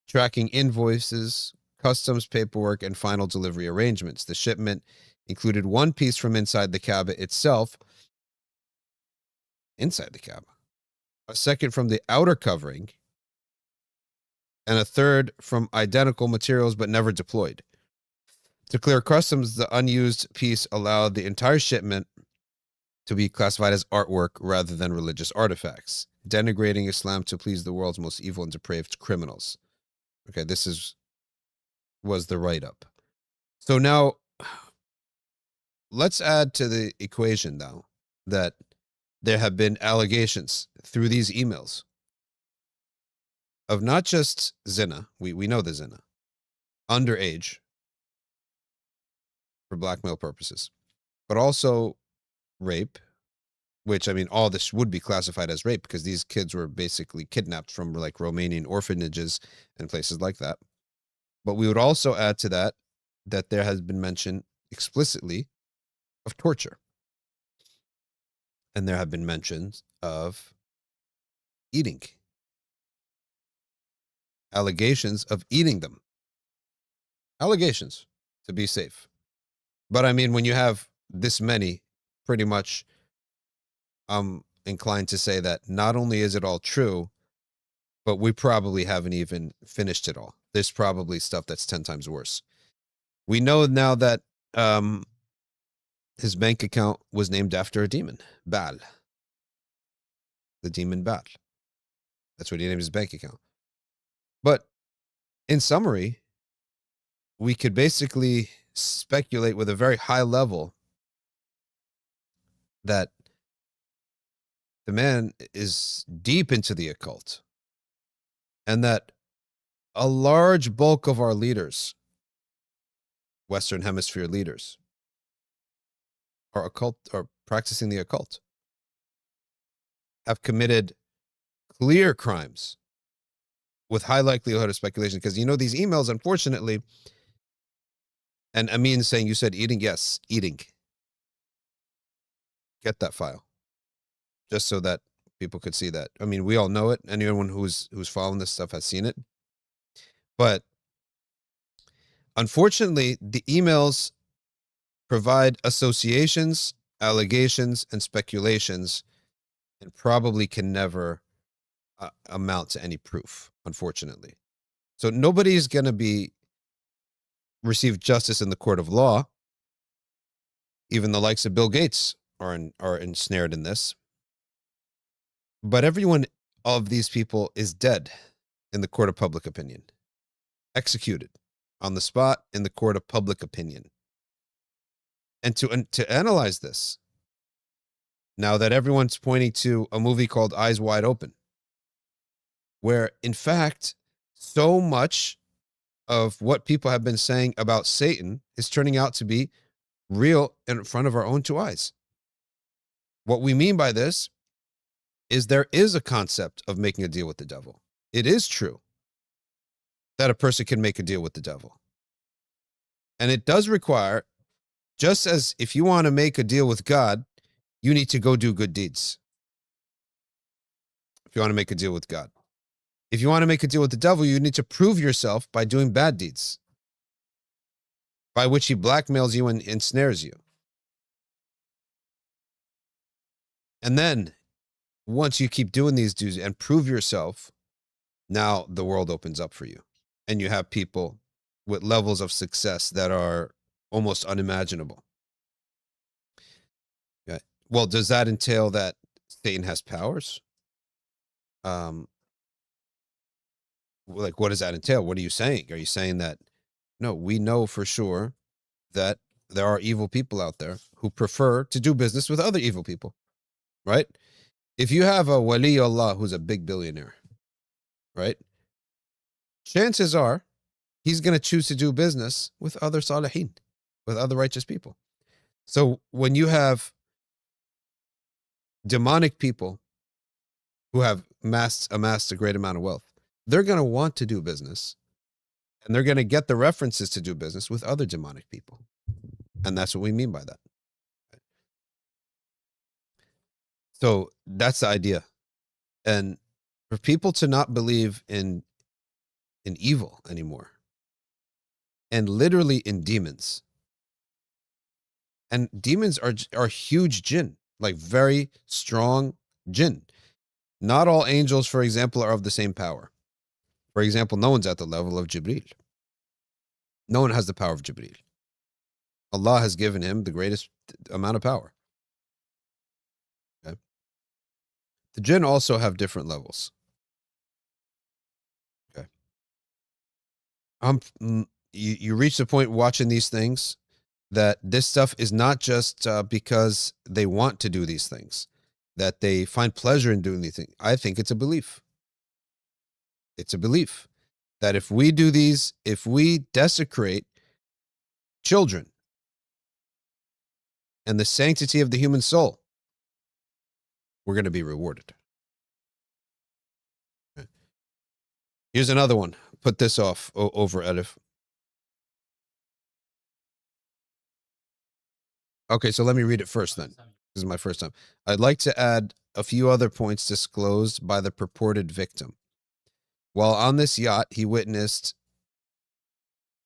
tracking invoices, customs paperwork, and final delivery arrangements. The shipment included 1 piece from inside the Kaaba itself, inside the Kaaba, a second from the outer covering, and a third from identical materials but never deployed. To clear customs, the unused piece allowed the entire shipment to be classified as artwork rather than religious artifacts, denigrating Islam to please the world's most evil and depraved criminals. Okay, this was the write-up. So now, let's add to the equation now that there have been allegations through these emails of not just zina, we know the zina, underage for blackmail purposes, but also rape, which, I mean, all this would be classified as rape because these kids were basically kidnapped from like Romanian orphanages and places like that. But we would also add to that there has been mention explicitly of torture. And there have been mentions of eating. Allegations of eating them. Allegations, to be safe. But I mean, when you have this many, pretty much, I'm inclined to say that not only is it all true, but we probably haven't even finished it all. There's probably stuff that's 10 times worse. We know now that his bank account was named after a demon, Baal. The demon Baal. That's what he named his bank account. But in summary, we could basically speculate with a very high level that the man is deep into the occult, and that a large bulk of our leaders, Western Hemisphere leaders, are practicing the occult, have committed clear crimes with high likelihood of speculation. Because, you know, these emails, unfortunately, and Amin saying, you said eating? Yes, eating. Get that file. Just so that people could see that. I mean, we all know it. Anyone who's following this stuff has seen it. But unfortunately, the emails provide associations, allegations, and speculations, and probably can never amount to any proof, unfortunately. So nobody's going to receive justice in the court of law. Even the likes of Bill Gates are ensnared in this. But everyone of these people is dead in the court of public opinion. Executed on the spot in the court of public opinion. And to analyze this, now that everyone's pointing to a movie called Eyes Wide Open, where, in fact, so much of what people have been saying about Satan is turning out to be real in front of our own 2 eyes. What we mean by this is there is a concept of making a deal with the devil. It is true that a person can make a deal with the devil. And it does require, just as if you want to make a deal with God, you need to go do good deeds. If you want to make a deal with God. If you want to make a deal with the devil, you need to prove yourself by doing bad deeds, by which he blackmails you and ensnares you. And then once you keep doing these dues and prove yourself, now the world opens up for you. And you have people with levels of success that are almost unimaginable. Okay. Well, does that entail that Satan has powers? Like, what does that entail? What are you saying? Are you saying that, no, we know for sure that there are evil people out there who prefer to do business with other evil people, right? If you have a wali Allah who's a big billionaire, right? Chances are he's going to choose to do business with other salihin, with other righteous people. So when you have demonic people who have amassed a great amount of wealth, they're going to want to do business, and they're going to get the references to do business with other demonic people. And that's what we mean by that. So that's the idea. And for people to not believe in evil anymore, and literally in demons. And demons are huge jinn, like very strong jinn. Not all angels, for example, are of the same power. For example, no one's at the level of Jibreel. No one has the power of Jibreel. Allah has given him the greatest amount of power. Okay. The jinn also have different levels. Okay. You reach the point watching these things that this stuff is not just because they want to do these things, that they find pleasure in doing these things. I think it's a belief. It's a belief that if we do these, if we desecrate children and the sanctity of the human soul, we're going to be rewarded. Okay. Here's another one. Put this off over, Elif. Okay, so let me read it first then. This is my first time. I'd like to add a few other points disclosed by the purported victim. While on this yacht, he witnessed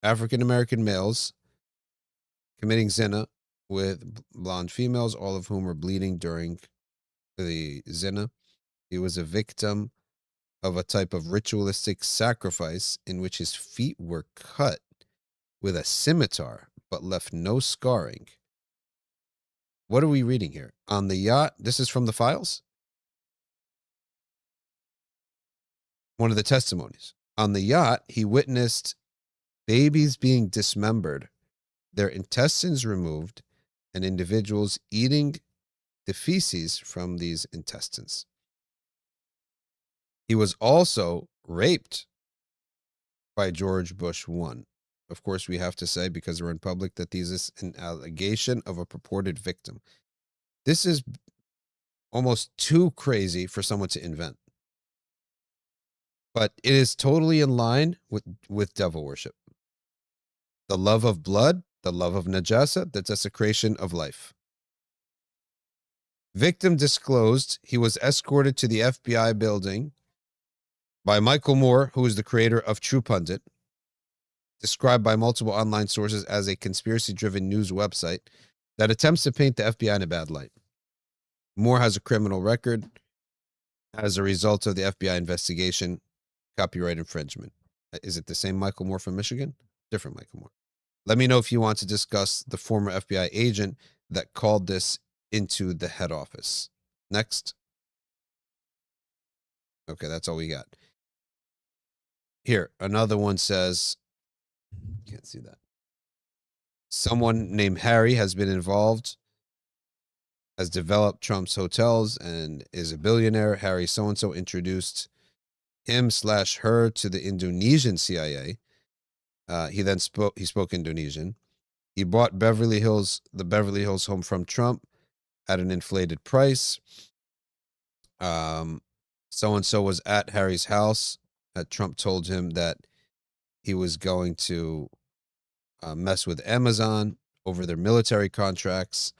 African-American males committing zina with blonde females, all of whom were bleeding during the zina. He was a victim of a type of ritualistic sacrifice in which his feet were cut with a scimitar, but left no scarring. What are we reading here? On the yacht, this is from the files? One of the testimonies. On the yacht, he witnessed babies being dismembered, their intestines removed, and individuals eating the feces from these intestines. He was also raped by George Bush I. Of course, we have to say, because we're in public, that this is an allegation of a purported victim. This is almost too crazy for someone to invent. But it is totally in line with devil worship. The love of blood, the love of najasa, the desecration of life. Victim disclosed he was escorted to the FBI building by Michael Moore, who is the creator of True Pundit, described by multiple online sources as a conspiracy-driven news website that attempts to paint the FBI in a bad light. Moore has a criminal record as a result of the FBI investigation, copyright infringement. Is it the same Michael Moore from Michigan? Different Michael Moore. Let me know if you want to discuss the former FBI agent that called this into the head office. Next. Okay, that's all we got. Here, another one says, can't see that. Someone named Harry has been involved, has developed Trump's hotels, and is a billionaire. Harry so-and-so introduced him/her to the Indonesian CIA. He then spoke Indonesian. He bought the Beverly Hills home from Trump at an inflated price. So-and-so was at Harry's house. Trump told him that he was going to mess with Amazon over their military contracts.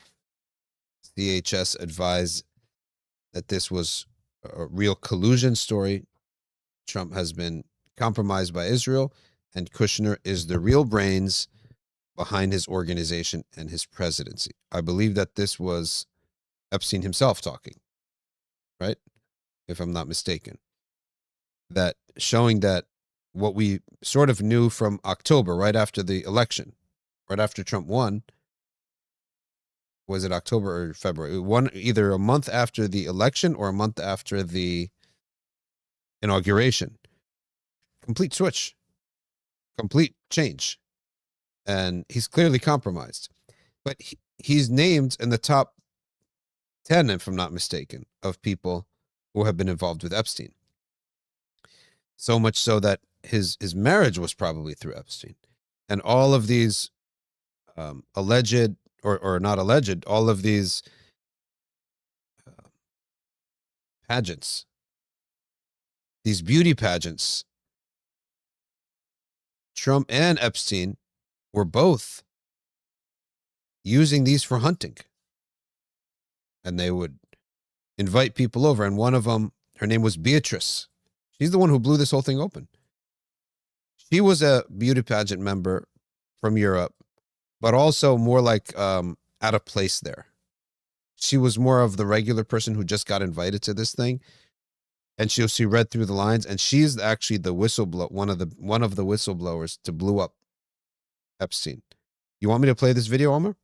CHS advised that this was a real collusion story. Trump has been compromised by Israel, and Kushner is the real brains behind his organization and his presidency. I believe that this was Epstein himself talking. right? If I'm not mistaken. That showing that what we sort of knew from October, right after the election, right after Trump won, was it October or February? One, either a month after the election or a month after the inauguration. Complete switch, complete change. And he's clearly compromised. But he's named in the top 10, if I'm not mistaken, of people who have been involved with Epstein. So much so that his marriage was probably through Epstein. And all of these alleged or not alleged, all of these pageants, these beauty pageants, Trump and Epstein were both using these for hunting. And they would invite people over. And one of them, her name was Beatrice. She's the one who blew this whole thing open. She was a beauty pageant member from Europe, but also more like out of place there. She was more of the regular person who just got invited to this thing. And she read through the lines, and she's actually the whistleblower, one of the whistleblowers to blow up Epstein. You want me to play this video, Omar?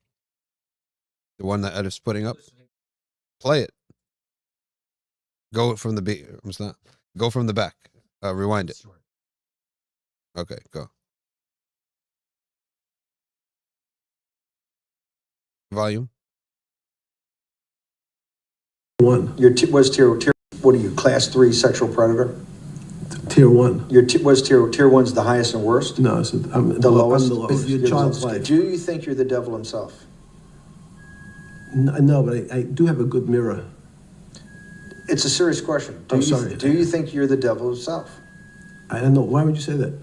The one that Ed's putting up? Play it. Go from the Go from the back. Rewind it. Okay, go. Volume. One. Your was tier. What are you? Class 3 sexual predator. Tier 1. Your was tier 1's the highest and worst. No, I'm The lowest. I'm the lowest. Your child's life. Do you think you're the devil himself? No, but I do have a good mirror. It's a serious question. Do you think you're the devil himself? I don't know. Why would you say that?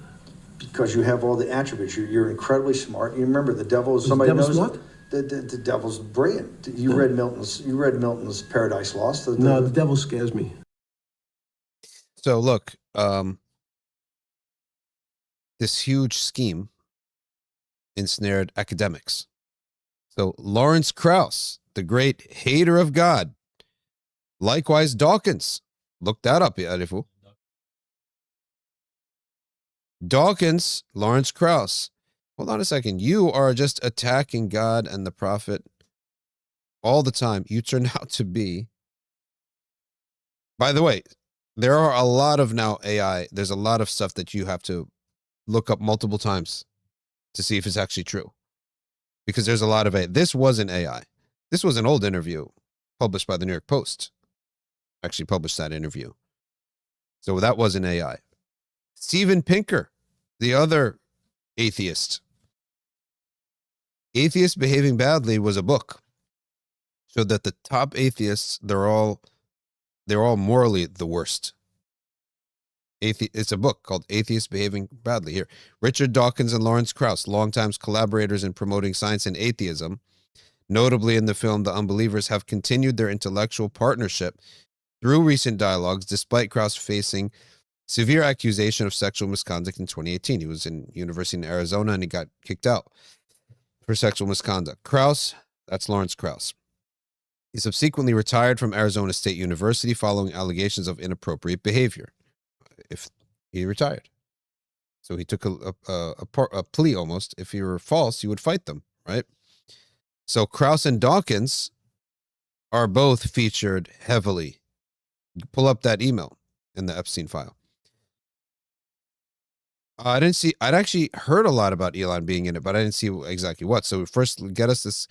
Because you have all the attributes. You're incredibly smart. You remember the devil is Is somebody the devil knows. smart? The devil's brilliant. You read Milton's Paradise Lost. No, the devil scares me. So look, this huge scheme ensnared academics. So Lawrence Krauss, the great hater of God, likewise Dawkins, look that up, Arifu. Dawkins, Lawrence Krauss. Hold on a second. You are just attacking God and the prophet all the time. You turn out to be. By the way, there are a lot of now AI. There's a lot of stuff that you have to look up multiple times to see if it's actually true. Because there's a lot of AI. This wasn't AI. This was an old interview published by the New York Post. Actually published that interview. So that wasn't AI. Steven Pinker, the other atheist. Atheists Behaving Badly was a book. Showed that the top atheists, they're all morally the worst. It's a book called Atheists Behaving Badly. Here, Richard Dawkins and Lawrence Krauss, longtime collaborators in promoting science and atheism, notably in the film The Unbelievers, have continued their intellectual partnership through recent dialogues, despite Krauss facing severe accusation of sexual misconduct in 2018. He was in university in Arizona and he got kicked out for sexual misconduct. Krauss, that's Lawrence Krauss. He subsequently retired from Arizona State University following allegations of inappropriate behavior. If he retired. So he took a plea almost. If you were false, you would fight them, right? So Krauss and Dawkins are both featured heavily. Pull up that email in the Epstein file. I'd actually heard a lot about Elon being in it, but I didn't see exactly what. So first, get us this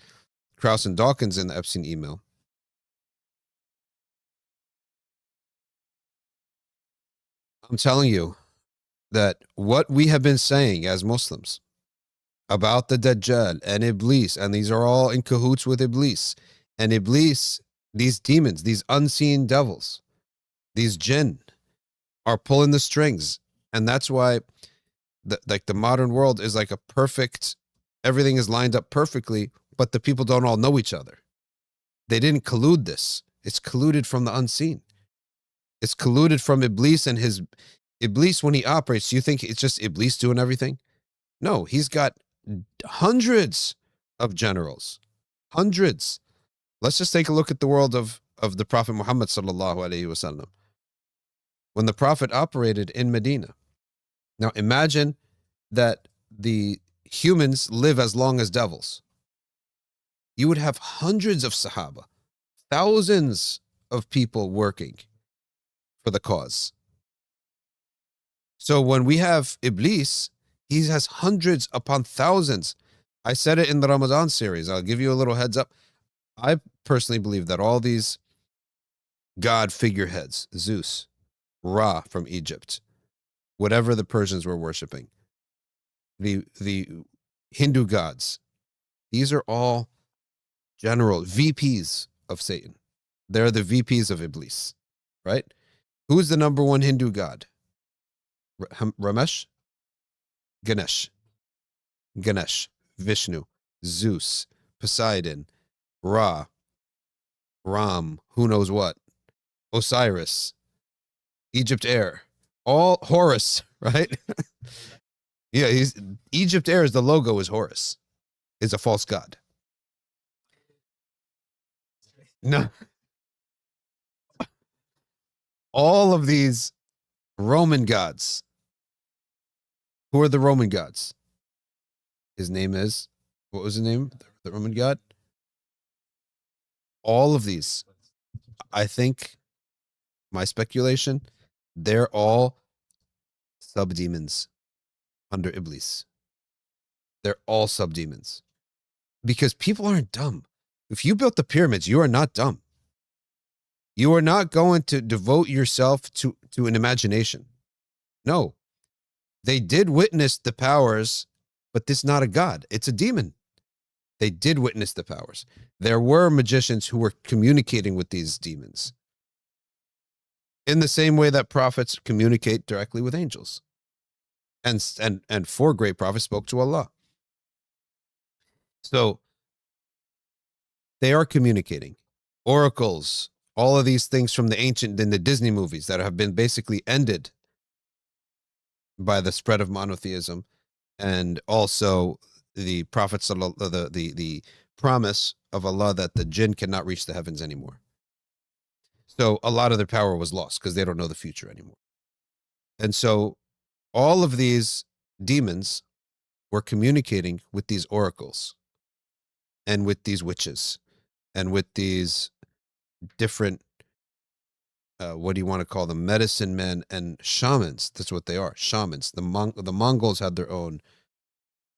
Krauss and Dawkins in the Epstein email. I'm telling you that what we have been saying as Muslims about the Dajjal and Iblis, and these are all in cahoots with Iblis, and Iblis, these demons, these unseen devils, these jinn are pulling the strings. And that's why the modern world is like a perfect, everything is lined up perfectly, but the people don't all know each other. They didn't collude this. It's colluded from the unseen. It's colluded from Iblis and his Iblis when he operates. You think it's just Iblis doing everything? No, he's got hundreds of generals. Hundreds. Let's just take a look at the world of of the Prophet Muhammad sallallahu alaihi wasallam. When the Prophet operated in Medina. Now imagine that the humans live as long as devils. You would have hundreds of Sahaba, thousands of people working for the cause. So when we have Iblis, he has hundreds upon thousands. I said it in the Ramadan series. I'll give you a little heads up. I personally believe that all these God figureheads, Zeus, Ra from Egypt, whatever the Persians were worshiping, the Hindu gods, these are all general VPs of Satan. They're the VPs of Iblis, right? Who's the number one Hindu god? Ramesh? Ganesh, Vishnu, Zeus, Poseidon, Ra, Ram, who knows what, Osiris, Egypt Air, all Horus, right? Yeah, Egypt Air is the logo is Horus, is a false god. No. All of these Roman gods. Who are the Roman gods? His name is, what was the name? The Roman god? All of these, I think, my speculation, they're all subdemons under Iblis. They're all subdemons. Because people aren't dumb. If you built the pyramids, you are not dumb. You are not going to devote yourself to an imagination. No. They did witness the powers, but this is not a god. It's a demon. They did witness the powers. There were magicians who were communicating with these demons. In the same way that prophets communicate directly with angels. And four great prophets spoke to Allah. So they are communicating. Oracles, all of these things from the ancient, in the Disney movies that have been basically ended by the spread of monotheism, and also the Prophet, the promise of Allah that the jinn cannot reach the heavens anymore. So a lot of their power was lost because they don't know the future anymore. And so all of these demons were communicating with these oracles and with these witches and with these different, what do you want to call them? Medicine men and shamans. That's what they are. Shamans. The Mongols had their own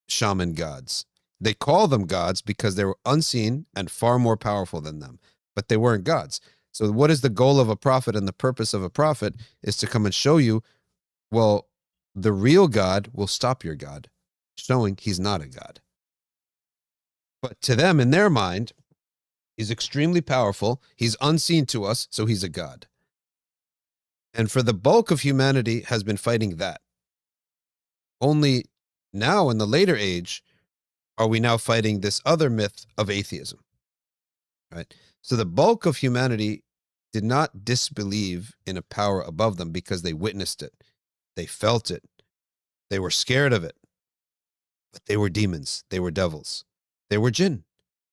shaman gods. They call them gods because they were unseen and far more powerful than them, but they weren't gods. So what is the goal of a prophet? And the purpose of a prophet is to come and show you, well, the real God will stop your God, showing he's not a God. But to them, in their mind, he's extremely powerful. He's unseen to us, so he's a God. And for the bulk of humanity has been fighting that. Only now in the later age are we now fighting this other myth of atheism, right? So the bulk of humanity did not disbelieve in a power above them because they witnessed it. They felt it. They were scared of it. But they were demons. They were devils. They were jinn.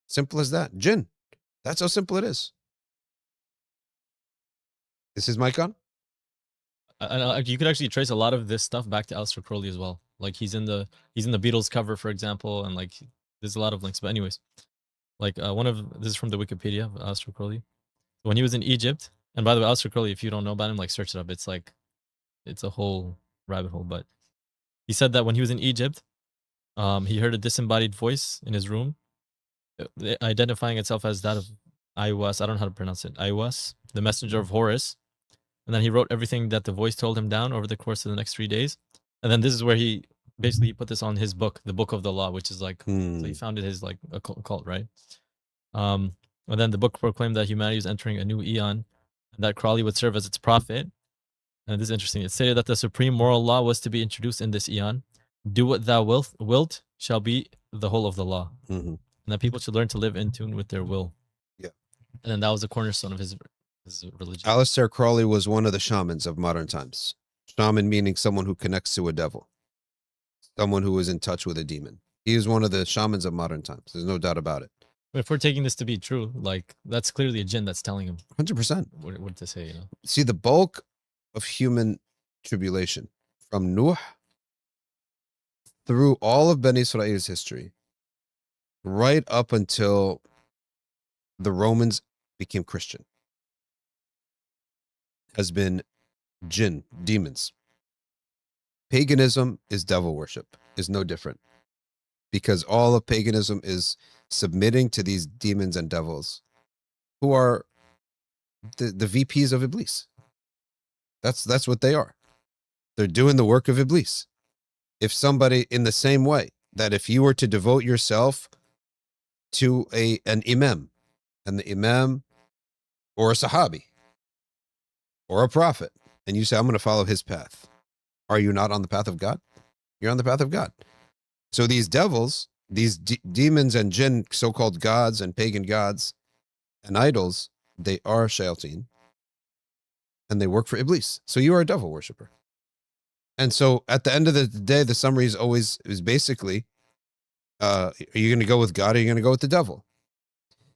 Simple as that. Jinn. That's how simple it is. This is mic on? You could actually trace a lot of this stuff back to Aleister Crowley as well. Like he's in the Beatles cover, for example, and like there's a lot of links. But anyways, like this is from the Wikipedia of Aleister Crowley. When he was in Egypt, and by the way, Aleister Crowley, if you don't know about him, like search it up. It's a whole rabbit hole. But he said that when he was in Egypt, he heard a disembodied voice in his room, identifying itself as that of Iwas. I don't know how to pronounce it. Iwas, the messenger of Horus. And then he wrote everything that the voice told him down over the course of the next 3 days. And then this is where he basically put this on his book, the Book of the Law, which is like, so he founded his like a cult, right? And then the book proclaimed that humanity was entering a new eon, and that Crowley would serve as its prophet. And this is interesting. It stated that the supreme moral law was to be introduced in this eon. Do what thou wilt shall be the whole of the law. Mm-hmm. And that people should learn to live in tune with their will. Yeah. And then that was the cornerstone of his religion. Aleister Crowley was one of the shamans of modern times. Shaman meaning someone who connects to a devil. Someone who is in touch with a demon. He is one of the shamans of modern times. There's no doubt about it. If we're taking this to be true, like that's clearly a jinn that's telling him 100%. what to say, you know. See, the bulk of human tribulation from Nuh through all of Bani Israel's history, right up until the Romans became Christian, has been jinn, demons. Paganism is devil worship, is no different. Because all of paganism is submitting to these demons and devils who are the VPs of Iblis. That's what they are. They're doing the work of Iblis. If somebody, in the same way that if you were to devote yourself to an imam, and the imam or a sahabi or a prophet, and you say, I'm going to follow his path, are you not on the path of God? You're on the path of God. So these devils, these demons and jinn, so-called gods and pagan gods and idols, they are shayatin, and they work for Iblis. So you are a devil worshiper. And so at the end of the day, the summary is basically, are you going to go with God or are you going to go with the devil?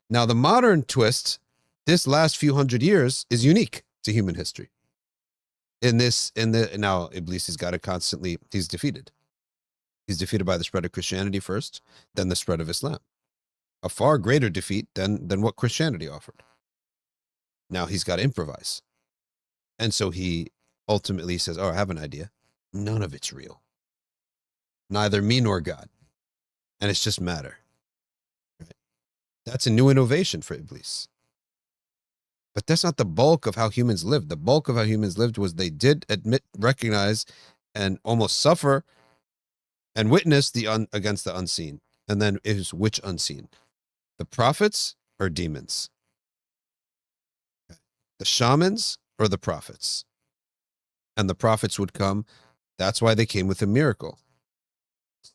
Now, the modern twist, this last few hundred years, is unique to human history. Now Iblis has got to constantly, he's defeated. He's defeated by the spread of Christianity first, then the spread of Islam. A far greater defeat than what Christianity offered. Now he's got to improvise. And so he ultimately says, oh, I have an idea. None of it's real. Neither me nor God. And it's just matter. Right? That's a new innovation for Iblis. But that's not the bulk of how humans lived. The bulk of how humans lived was they did admit, recognize, and almost suffer and witness against the unseen. And then it is which unseen? The prophets or demons? The shamans or the prophets? And the prophets would come. That's why they came with a miracle.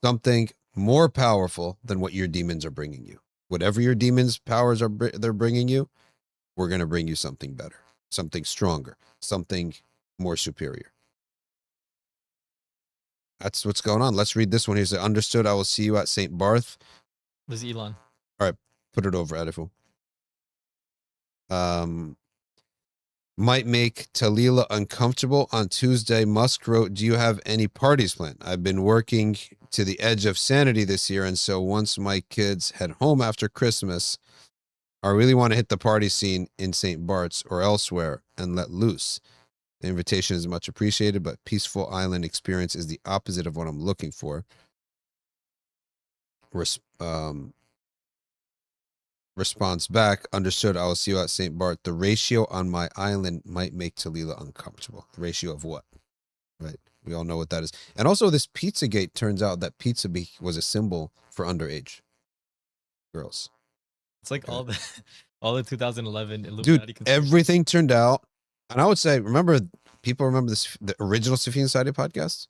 Something more powerful than what your demons are bringing you. Whatever your demons' powers they're bringing you, we're going to bring you something better, something stronger, something more superior. That's what's going on. Let's read this one. He said, understood, I will see you at St. Barth. This is Elon. All right, put it over, Adifu. Might make Talila uncomfortable on Tuesday. Musk wrote, do you have any parties planned? I've been working to the edge of sanity this year, and so once my kids head home after Christmas, I really want to hit the party scene in St. Bart's or elsewhere and let loose. The invitation is much appreciated, but peaceful island experience is the opposite of what I'm looking for. Response back, understood, I will see you at St. Bart. The ratio on my island might make Talila uncomfortable. The ratio of what? Right? We all know what that is. And also this Pizzagate, turns out that pizza was a symbol for underage girls. It's like all the 2011 Illuminati Dude, conspiracy. everything turned out, and I would say, people remember the original Safina Society podcast?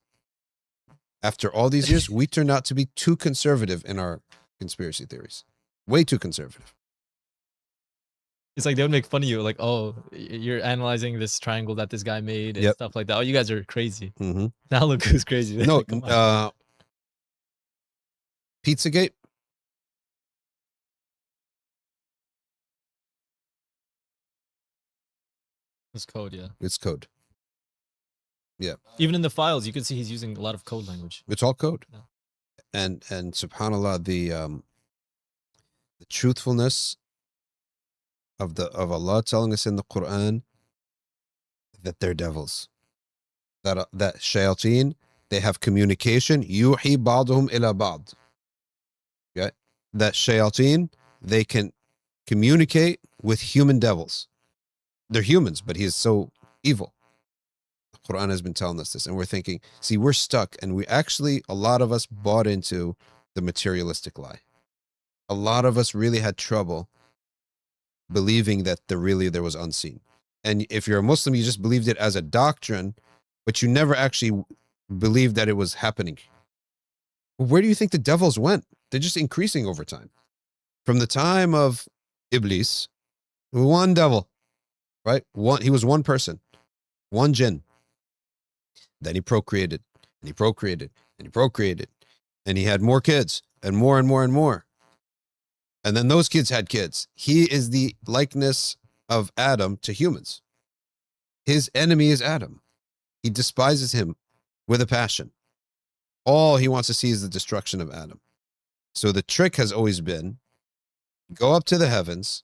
After all these years, we turned out to be too conservative in our conspiracy theories. Way too conservative. It's like they would make fun of you, like, oh, you're analyzing this triangle that this guy made and stuff like that. Oh, you guys are crazy. Mm-hmm. Now look who's crazy. No, Come on. Pizzagate. It's code, yeah. It's code. Yeah. Even in the files, you can see he's using a lot of code language. It's all code. Yeah. And subhanAllah, the truthfulness of Allah telling us in the Quran that they're devils. That shayateen, they have communication. Yuhi ba'duhum ila ba'd. Okay? That shayateen, they can communicate with human devils. They're humans, but he is so evil. The Quran has been telling us this, and we're thinking, see, we're stuck, and a lot of us bought into the materialistic lie. A lot of us really had trouble believing that there was unseen. And if you're a Muslim, you just believed it as a doctrine, but you never actually believed that it was happening. Where do you think the devils went? They're just increasing over time. From the time of Iblis, one devil, right? He was one person, one jinn. Then he procreated, and he procreated, and he procreated, and he had more kids, and more and more and more. And then those kids had kids. He is the likeness of Adam to humans. His enemy is Adam. He despises him with a passion. All he wants to see is the destruction of Adam. So the trick has always been, go up to the heavens,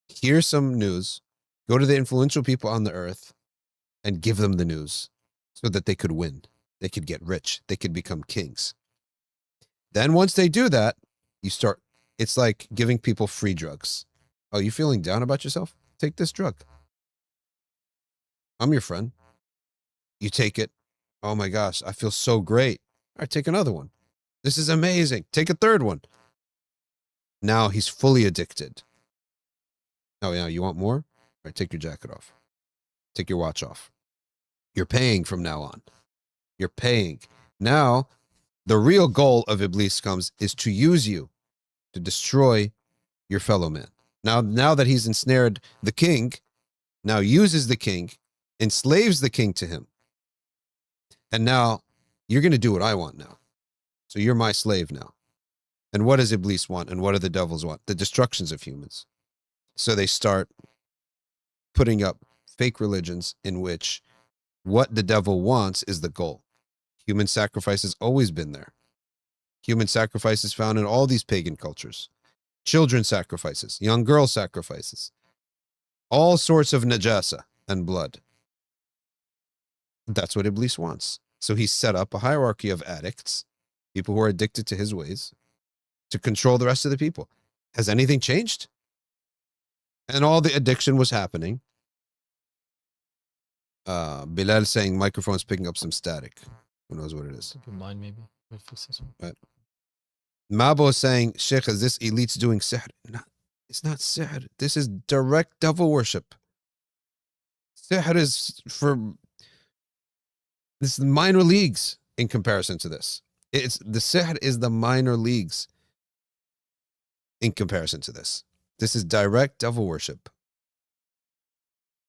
hear some news, go to the influential people on the earth, and give them the news so that they could win. They could get rich. They could become kings. Then once they do that, you start, it's like giving people free drugs. Oh, you feeling down about yourself? Take this drug. I'm your friend. You take it. Oh my gosh, I feel so great. All right, take another one. This is amazing. Take a third one. Now he's fully addicted. Oh yeah, you want more? All right, take your jacket off. Take your watch off. You're paying from now on. You're paying. Now, the real goal of Iblis is to use you to destroy your fellow man. Now that he's ensnared the king, now uses the king, enslaves the king to him. And now you're going to do what I want now. So you're my slave now. And what does Iblis want? And what do the devils want? The destructions of humans. So they start putting up fake religions in which what the devil wants is the goal. Human sacrifice has always been there. Human sacrifice is found in all these pagan cultures. Children sacrifices, young girl sacrifices, all sorts of najasa and blood. That's what Iblis wants. So he set up a hierarchy of addicts, people who are addicted to his ways, to control the rest of the people. Has anything changed? And all the addiction was happening. Bilal saying microphone's picking up some static. Who knows what it is? Keep in mind, maybe. We'll fix this one. Right. Mabo is saying, Sheikh, is this elite's doing sihr? No, it's not sihr. This is direct devil worship. Sihr is this is minor leagues in comparison to this. The sihr is the minor leagues in comparison to this. This is direct devil worship.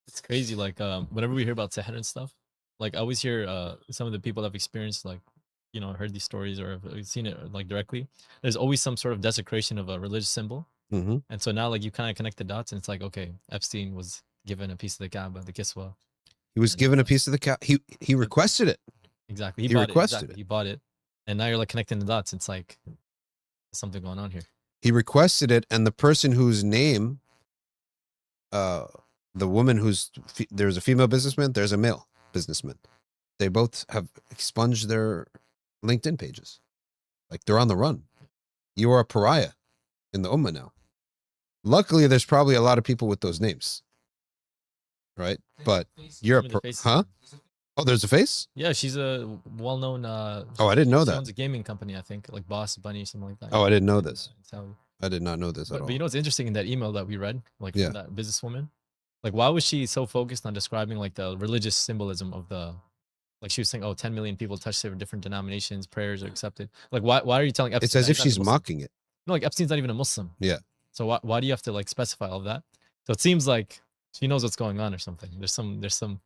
It's crazy. Like, whenever we hear about sihr and stuff, like I always hear some of the people that have experienced, like, you know, heard these stories or have seen it like directly. There's always some sort of desecration of a religious symbol. Mm-hmm. And so now, like, you kind of connect the dots, and it's like, okay, Epstein was given a piece of the Kaaba, the Kiswa. He was given a piece of the cow. He requested it. Exactly. He requested it. He bought it. And now you're like connecting the dots. It's like there's something going on here. He requested it, and the person whose name, the woman who's, there's a female businessman, there's a male businessman. They both have expunged their LinkedIn pages. Like, they're on the run. You are a pariah in the Ummah now. Luckily, there's probably a lot of people with those names. Right? But you're huh? Oh, there's a face? Yeah, she's a well-known. Oh, I didn't know she that. owns a gaming company, I think, like Boss Bunny or something like that. Oh, I didn't know this. In Saudi. I did not know this at all. But you know what's interesting in that email that we read, like Yeah. from that businesswoman? Like, why was she so focused on describing like the religious symbolism of the, like she was saying, oh, 10 million people touched it with different denominations, prayers are accepted. Like, why are you telling Epstein? It's as that if he's not she's a Muslim? mocking it. No, like Epstein's not even a Muslim. Yeah. So why do you have to like specify all of that? So it seems like she knows what's going on or something. There's some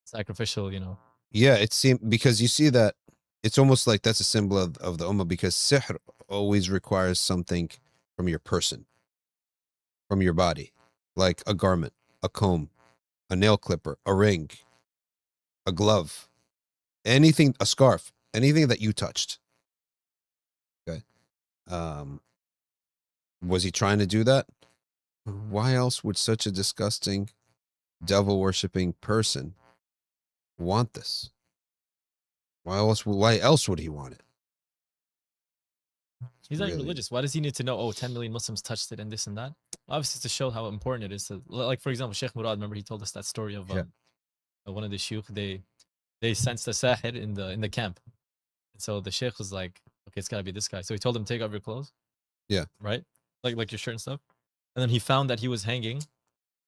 sacrificial, you know. Yeah, it seems, because you see that it's almost like that's a symbol of the Ummah, because sihr always requires something from your person, from your body, like a garment, a comb, a nail clipper, a ring, a glove, anything, a scarf, anything that you touched. Okay. Was he trying to do that? Why else would such a disgusting, devil-worshipping person want this? Why else would he want it? He's not Really? religious. Why does he need to know, oh, 10 million Muslims touched it and this and that? Obviously, to show how important it is to, like, for example, Sheikh Murad, remember he told us that story of one of the shuyukh, they sensed a sahir in the camp. And so the sheikh was like, okay, it's got to be this guy. So he told him, take off your clothes. Yeah. Right? Like your shirt and stuff. And then he found that he was hanging,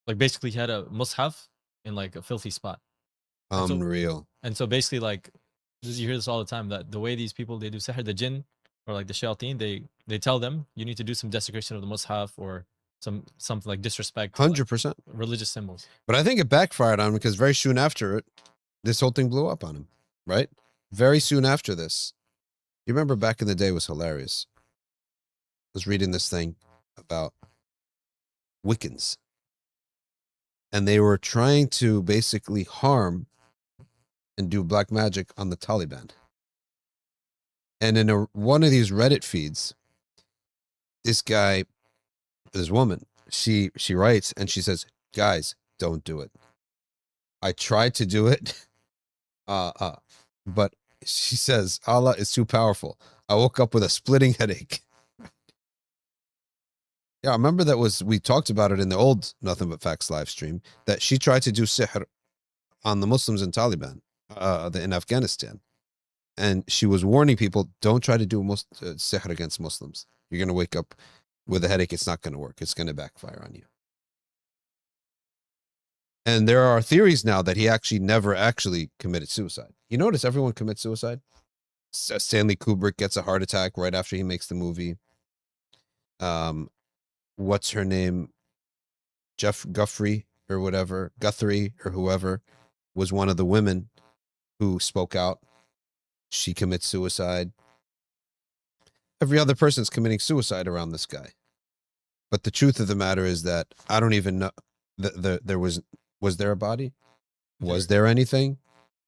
like basically he had a mushaf in like a filthy spot. Unreal. And so basically, like, you hear this all the time, that the way these people, they do sihr, the jinn or like the shayatin, they tell them you need to do some desecration of the mushaf or something like disrespect to, like, 100%. religious symbols. But I think it backfired on him, because very soon after it, this whole thing blew up on him, right? Very soon after this. You remember back in the day, it was hilarious. I was reading this thing. about Wiccans. And they were trying to basically harm and do black magic on the Taliban. And in one of these Reddit feeds, this woman, she writes and she says, guys, don't do it. I tried to do it, but she says, Allah is too powerful. I woke up with a splitting headache. Yeah, I remember we talked about it in the old Nothing But Facts live stream, that she tried to do sihr on the Muslims in Taliban, in Afghanistan. And she was warning people, don't try to do sihr against Muslims. You're going to wake up with a headache. It's not going to work. It's going to backfire on you. And there are theories now that he actually never actually committed suicide. You notice everyone commits suicide? Stanley Kubrick gets a heart attack right after he makes the movie. What's her name? Jeff Guthrie or whatever, Guthrie or whoever, was one of the women who spoke out. She commits suicide. Every other person's committing suicide around this guy. But the truth of the matter is that I don't even know there was there a body? Was there anything?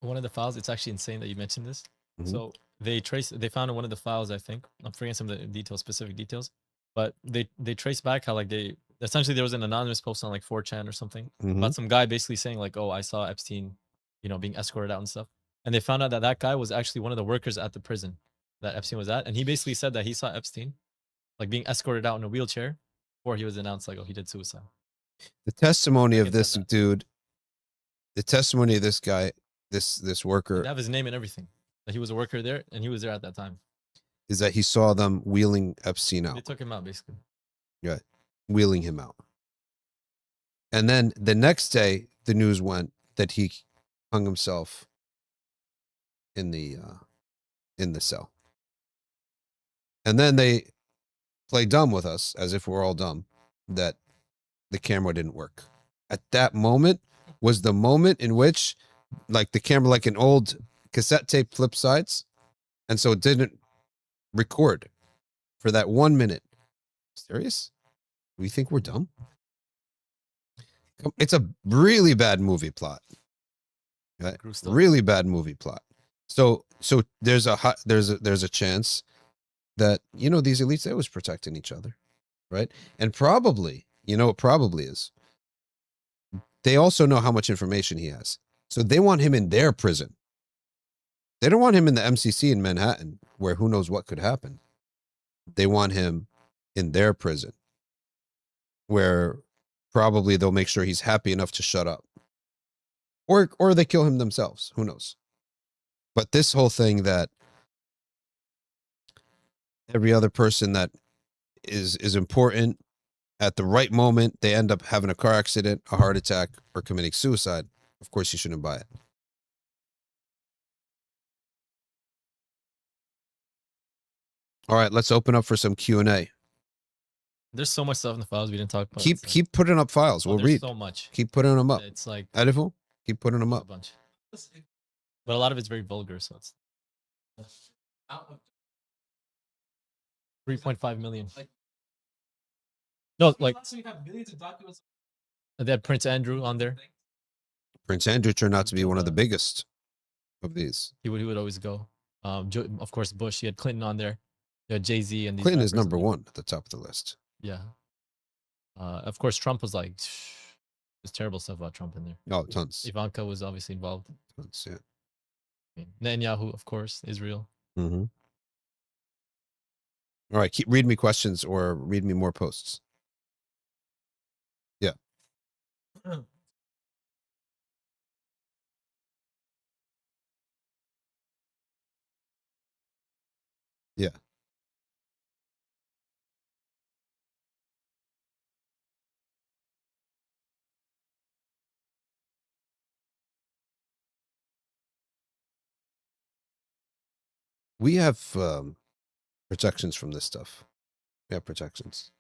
One of the files, it's actually insane that you mentioned this. Mhm. So they found in one of the files, I think, I'm forgetting some of the details, specific details, but they trace back how like essentially there was an anonymous post on like 4chan or something about some guy basically saying like, oh, I saw Epstein, being escorted out and stuff. And they found out that that guy was actually one of the workers at the prison that Epstein was at. And he basically said that he saw Epstein like being escorted out in a wheelchair before he was announced like, oh, he did suicide. The testimony Like, of this dude, the testimony of this guy, this worker, they have his name and everything. That he was a worker there and he was there at that time. is that he saw them wheeling Epstein They out. took him out basically. Right. Wheeling him out. And then the next day, the news went that he hung himself in the cell. And then they play dumb with us, as if we're all dumb, that the camera didn't work. At that moment was the moment in which, like, the camera, like an old cassette tape, flip sides, and so it didn't record for that 1 minute. Serious? We think we're dumb? It's a really bad movie plot. Right? Really bad movie plot. So there's a chance that, these elites, they was protecting each other, right? And probably, it probably is. They also know how much information he has. So they want him in their prison. They don't want him in the MCC in Manhattan, where who knows what could happen. They want him in their prison, where probably they'll make sure he's happy enough to shut up. Or they kill him themselves. Who knows? But this whole thing that every other person that is important at the right moment, they end up having a car accident, a heart attack, or committing suicide. Of course, you shouldn't buy it. All right, let's open up for some Q&A. There's so much stuff in the files we didn't talk about. Keep putting up files. We'll read. So much. Keep putting them up. It's like Edible, keep putting them a up. bunch. But a lot of it's very vulgar, so it's 3.5 million. No, like they had Prince Andrew on there. Prince Andrew turned out to be one of the biggest of these. He would always go. Of course, Bush. He had Clinton on there. He had Jay-Z and these Clinton is rappers. number one at the top of the list. Yeah. Of course, Trump was like, there's terrible stuff about Trump in there. Oh, tons. Ivanka was obviously involved. Tons, yeah. Netanyahu, of course, Israel. Mm-hmm. All right, read me questions or read me more posts. Yeah. Yeah. We have protections from this stuff. We have protections.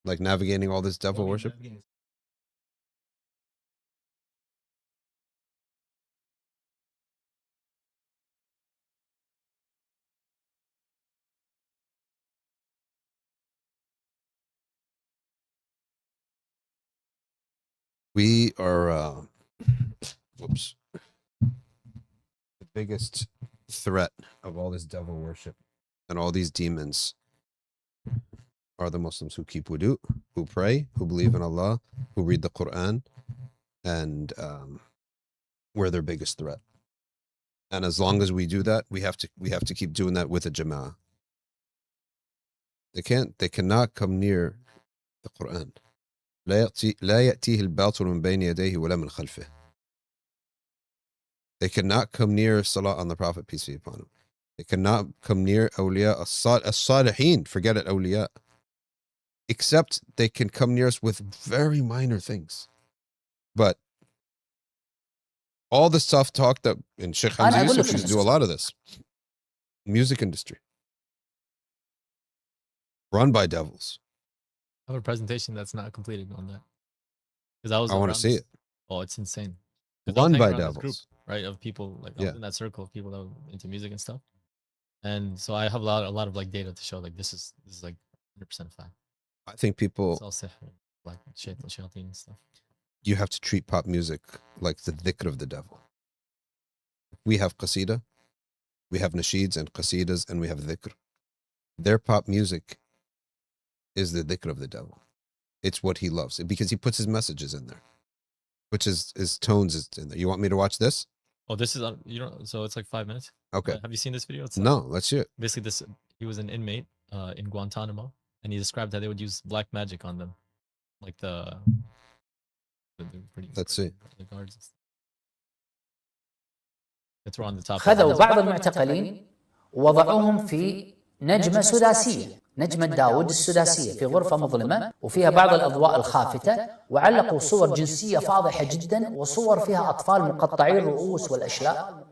Like navigating all this devil worship. We are, whoops, the biggest threat of all this devil worship and all these demons are the Muslims who keep wudu, who pray, who believe in Allah, who read the Quran, and we're their biggest threat. And as long as we do that, we have to keep doing that with a jama'ah. They cannot come near the Quran. لا يأتيه الباطل من بين يديه ولا من خلفه. They cannot come near Salat on the Prophet, peace be upon him. They cannot come near awliya as-salihin, forget it, awliya. Except they can come near us with very minor things. But all the self-talk that in Sheikh Hamza Yusuf used to do a lot of this. Music industry. Run by devils. I have a presentation that's not completed on that. Because I want to see it. Oh, it's insane. Run by devils. Group, right, of people like in that circle of people that were into music and stuff. And so I have a lot of like data to show like this is like 100% fact. I think people, it's all sihr, like shayatin and stuff. You have to treat pop music like the dhikr of the devil. We have qasida, we have nasheeds and qasidas, and we have dhikr. Their pop music is the dhikr of the devil. It's what he loves because he puts his messages in there, which is his tones is in there. You want me to watch this? Oh, this is so it's like 5 minutes. Okay. Have you seen this video? It's no, let's hear it. Basically, he was an inmate in Guantanamo, and he described how they would use black magic on them, like the let's see. The guards. It's on the top. خذوا بعض المعتقلين ووضعوهم في نجمة سداسية، نجمة داود السداسية في غرفة مظلمة وفيها بعض الأضواء الخافتة، وعلقوا صور جنسية فاضحة جدا وصور فيها أطفال مقطعي الرؤوس والأشلاء.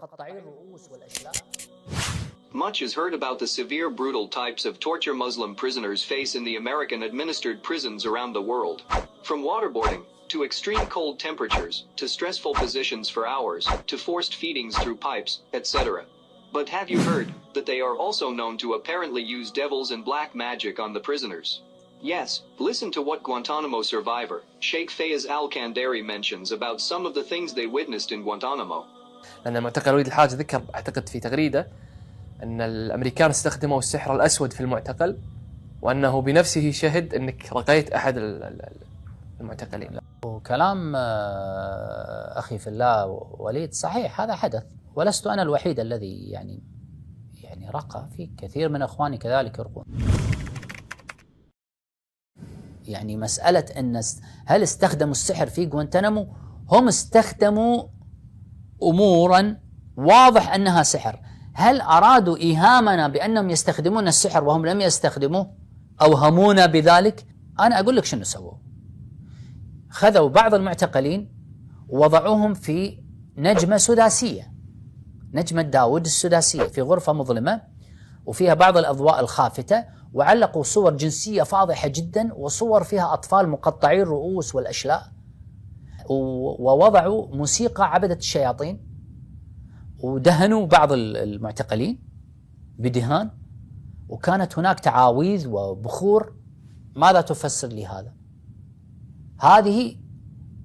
Much is heard about the severe brutal types of torture Muslim prisoners face in the American-administered prisons around the world. From waterboarding, to extreme cold temperatures, to stressful positions for hours, to forced feedings through pipes, etc. But have you heard that they are also known to apparently use devils and black magic on the prisoners? Yes, listen to what Guantanamo survivor, Sheikh Fayez al-Kandari mentions about some of the things they witnessed in Guantanamo. لأن المعتقل وليد الحاج ذكر أعتقد في تغريدة أن الأمريكان استخدموا السحر الأسود في المعتقل وأنه بنفسه شهد أنك رقيت أحد المعتقلين. وكلام أخي في الله وليد صحيح، هذا حدث ولست أنا الوحيد الذي يعني رقى، في كثير من أخواني كذلك يرقون. يعني مسألة أن هل استخدموا السحر في غوانتنامو؟ هم استخدموا أمورا واضح أنها سحر. هل أرادوا إيهامنا بأنهم يستخدمون السحر وهم لم يستخدموه؟ أوهمونا بذلك؟ أنا أقول لك شنو سووا. خذوا بعض المعتقلين ووضعوهم في نجمة سداسية، نجمة داود السداسية في غرفة مظلمة وفيها بعض الأضواء الخافتة، وعلقوا صور جنسية فاضحة جدا وصور فيها أطفال مقطعي الرؤوس والأشلاء، ووضعوا موسيقى عبدة الشياطين، ودهنوا بعض المعتقلين بدهان، وكانت هناك تعاويذ وبخور. ماذا تفسر لي هذا؟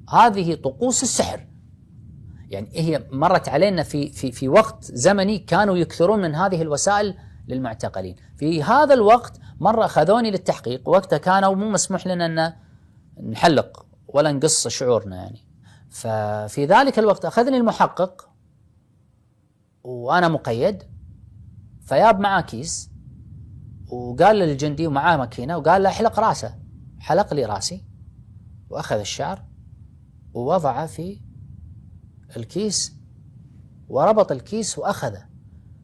هذه طقوس السحر. يعني هي مرت علينا في وقت زمني كانوا يكثرون من هذه الوسائل للمعتقلين. في هذا الوقت مرة أخذوني للتحقيق، وقتها كانوا مو مسموح لنا أن نحلق ولا نقص شعورنا يعني. ففي ذلك الوقت أخذني المحقق وأنا مقيد، فياب معاه كيس وقال للجندي ومعاه ماكينة وقال له احلق راسه. حلق لي راسي وأخذ الشعر ووضعه في الكيس وربط الكيس وأخذه.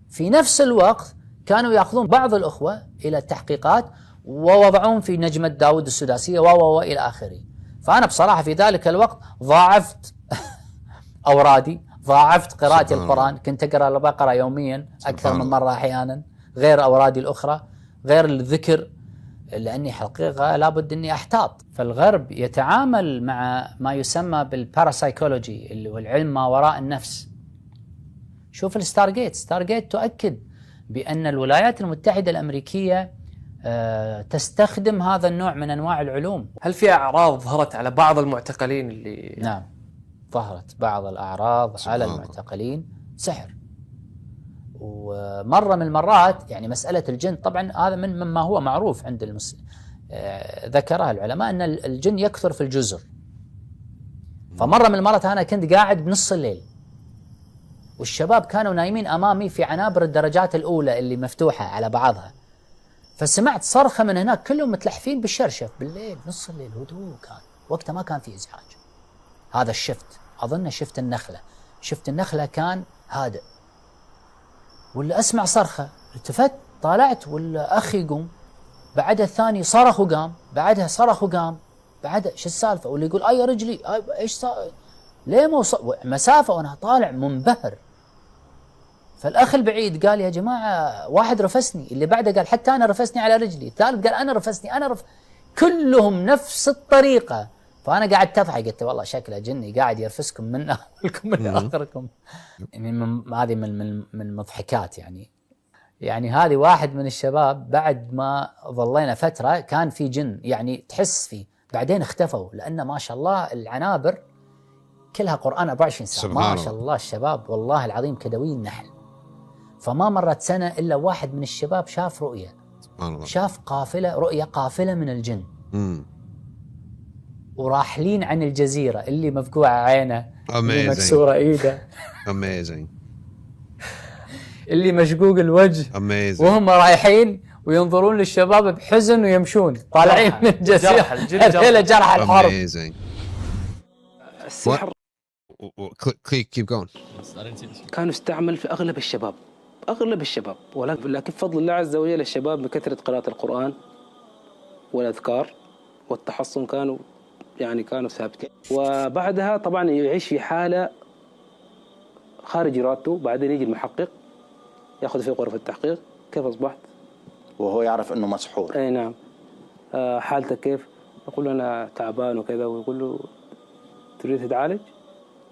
في نفس الوقت كانوا يأخذون بعض الأخوة إلى التحقيقات ووضعون في نجمة داود السداسية وإلى آخره. فأنا بصراحة في ذلك الوقت ضاعفت أورادي، ضاعفت قراءتي القرآن، كنت أقرأ البقرة يوميا أكثر من مرة أحيانا، غير أورادي الأخرى، غير الذكر، لأني حقيقة لابد أني أحتاط. فالغرب يتعامل مع ما يسمى بالباراسايكولوجي اللي هو العلم ما وراء النفس. شوف ستارجيت تؤكد بأن الولايات المتحدة الأمريكية تستخدم هذا النوع من أنواع العلوم. هل في أعراض ظهرت على بعض المعتقلين اللي نعم، ظهرت بعض الأعراض على الله. المعتقلين سحر. ومرة من المرات يعني مسألة الجن طبعا هذا مما هو معروف عند ذكرها العلماء أن الجن يكثر في الجزر. فمرة من المرات أنا كنت قاعد بنص الليل والشباب كانوا نايمين أمامي في عنابر الدرجات الأولى اللي مفتوحة على بعضها، فسمعت صرخة من هناك كلهم متلحفين بالشرشف بالليل نص الليل، هدوء كان وقتها ما كان في إزعاج. هذا الشفت أظن شفت النخلة، شفت النخلة كان هادئ، ولا أسمع صرخة التفت طالعت ولا أخي يقوم، بعدها الثاني صرخ وقام، بعدها صرخ وقام، بعدها شو السالفة، واللي يقول أي رجلي إيش صار ليه ما وصل مسافة وأنا طالع منبهر. فالأخ البعيد قال يا جماعة واحد رفسني، اللي بعده قال حتى أنا رفسني على رجلي، الثالث قال أنا رفسني كلهم نفس الطريقة. فأنا قاعد أضحك قلت والله شكله جني قاعد يرفسكم من أولكم من آخركم. يعني هذه من المضحكات يعني هذه واحد من الشباب بعد ما ظلينا فترة كان في جن يعني تحس فيه، بعدين اختفوا لأن ما شاء الله العنابر كلها قرآن 24 ساعة ما شاء الله. الشباب والله العظيم كدوين نحل. فما مرت سنة إلا واحد من الشباب شاف رؤية، شاف رؤية قافلة من الجن وراحلين عن الجزيرة، اللي مفقوعة عينه، اللي مكسورة إيده اللي مشقوق الوجه، وهم رايحين وينظرون للشباب بحزن ويمشون طالعين من الجزيرة هذيلا جرح الحرب. السحر keep going. كان يستعمل في أغلب الشباب ولكن بفضل الله عز وجل الشباب بكثرة قراءة القرآن والأذكار والتحصن كانوا ثابتين. وبعدها طبعا يعيش في حالة خارج إرادته، بعدين يجي المحقق يأخذ في غرفة التحقيق كيف أصبحت؟ وهو يعرف أنه مسحور. أي نعم. حالتك كيف؟ يقول له أنا تعبان وكذا، ويقول له تريد تتعالج؟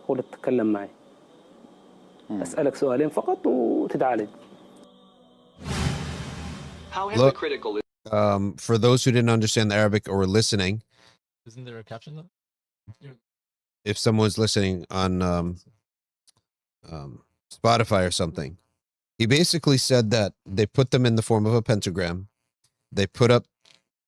يقول له تتكلم معي، أسألك سؤالين فقط وتتعالج. Look, for those who didn't understand the Arabic or were listening, isn't there a caption though? if someone's listening on Spotify or something, he basically said that they put them in the form of a pentagram. They put up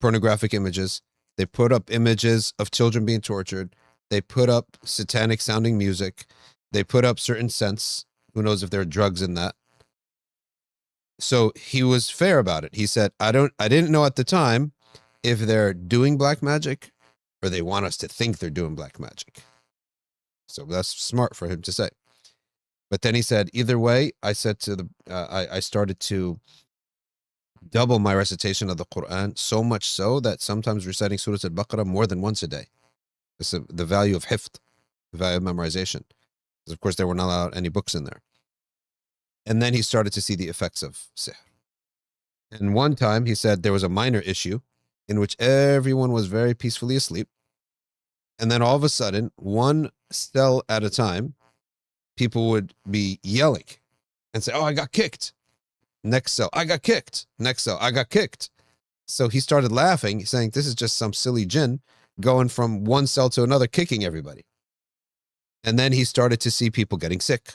pornographic images. They put up images of children being tortured. They put up satanic sounding music. They put up certain scents. Who knows if there are drugs in that? So he was fair about it. He said, I didn't know at the time if they're doing black magic or they want us to think they're doing black magic. So that's smart for him to say. But then he said, either way, I said to I started to double my recitation of the Quran, so much so that sometimes reciting Surah Al-Baqarah more than once a day. It's the value of hifd, the value of memorization. Because of course there were not allowed any books in there. And then he started to see the effects of sihr. And one time he said there was a minor issue in which everyone was very peacefully asleep. And then all of a sudden, one cell at a time, people would be yelling and say, oh, I got kicked. Next cell, I got kicked. Next cell, I got kicked. So he started laughing, saying, this is just some silly jinn going from one cell to another, kicking everybody. And then he started to see people getting sick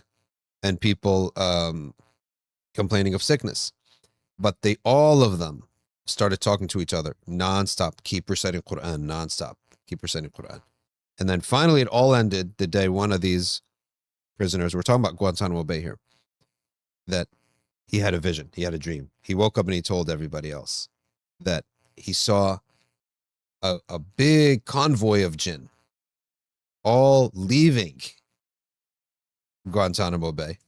and people complaining of sickness. But all of them started talking to each other nonstop, keep reciting Quran, nonstop, keep reciting Quran. And then finally it all ended the day one of these prisoners, we're talking about Guantanamo Bay here, that he had a vision, he had a dream. He woke up and he told everybody else that he saw a big convoy of jinn all leaving Guantanamo Bay.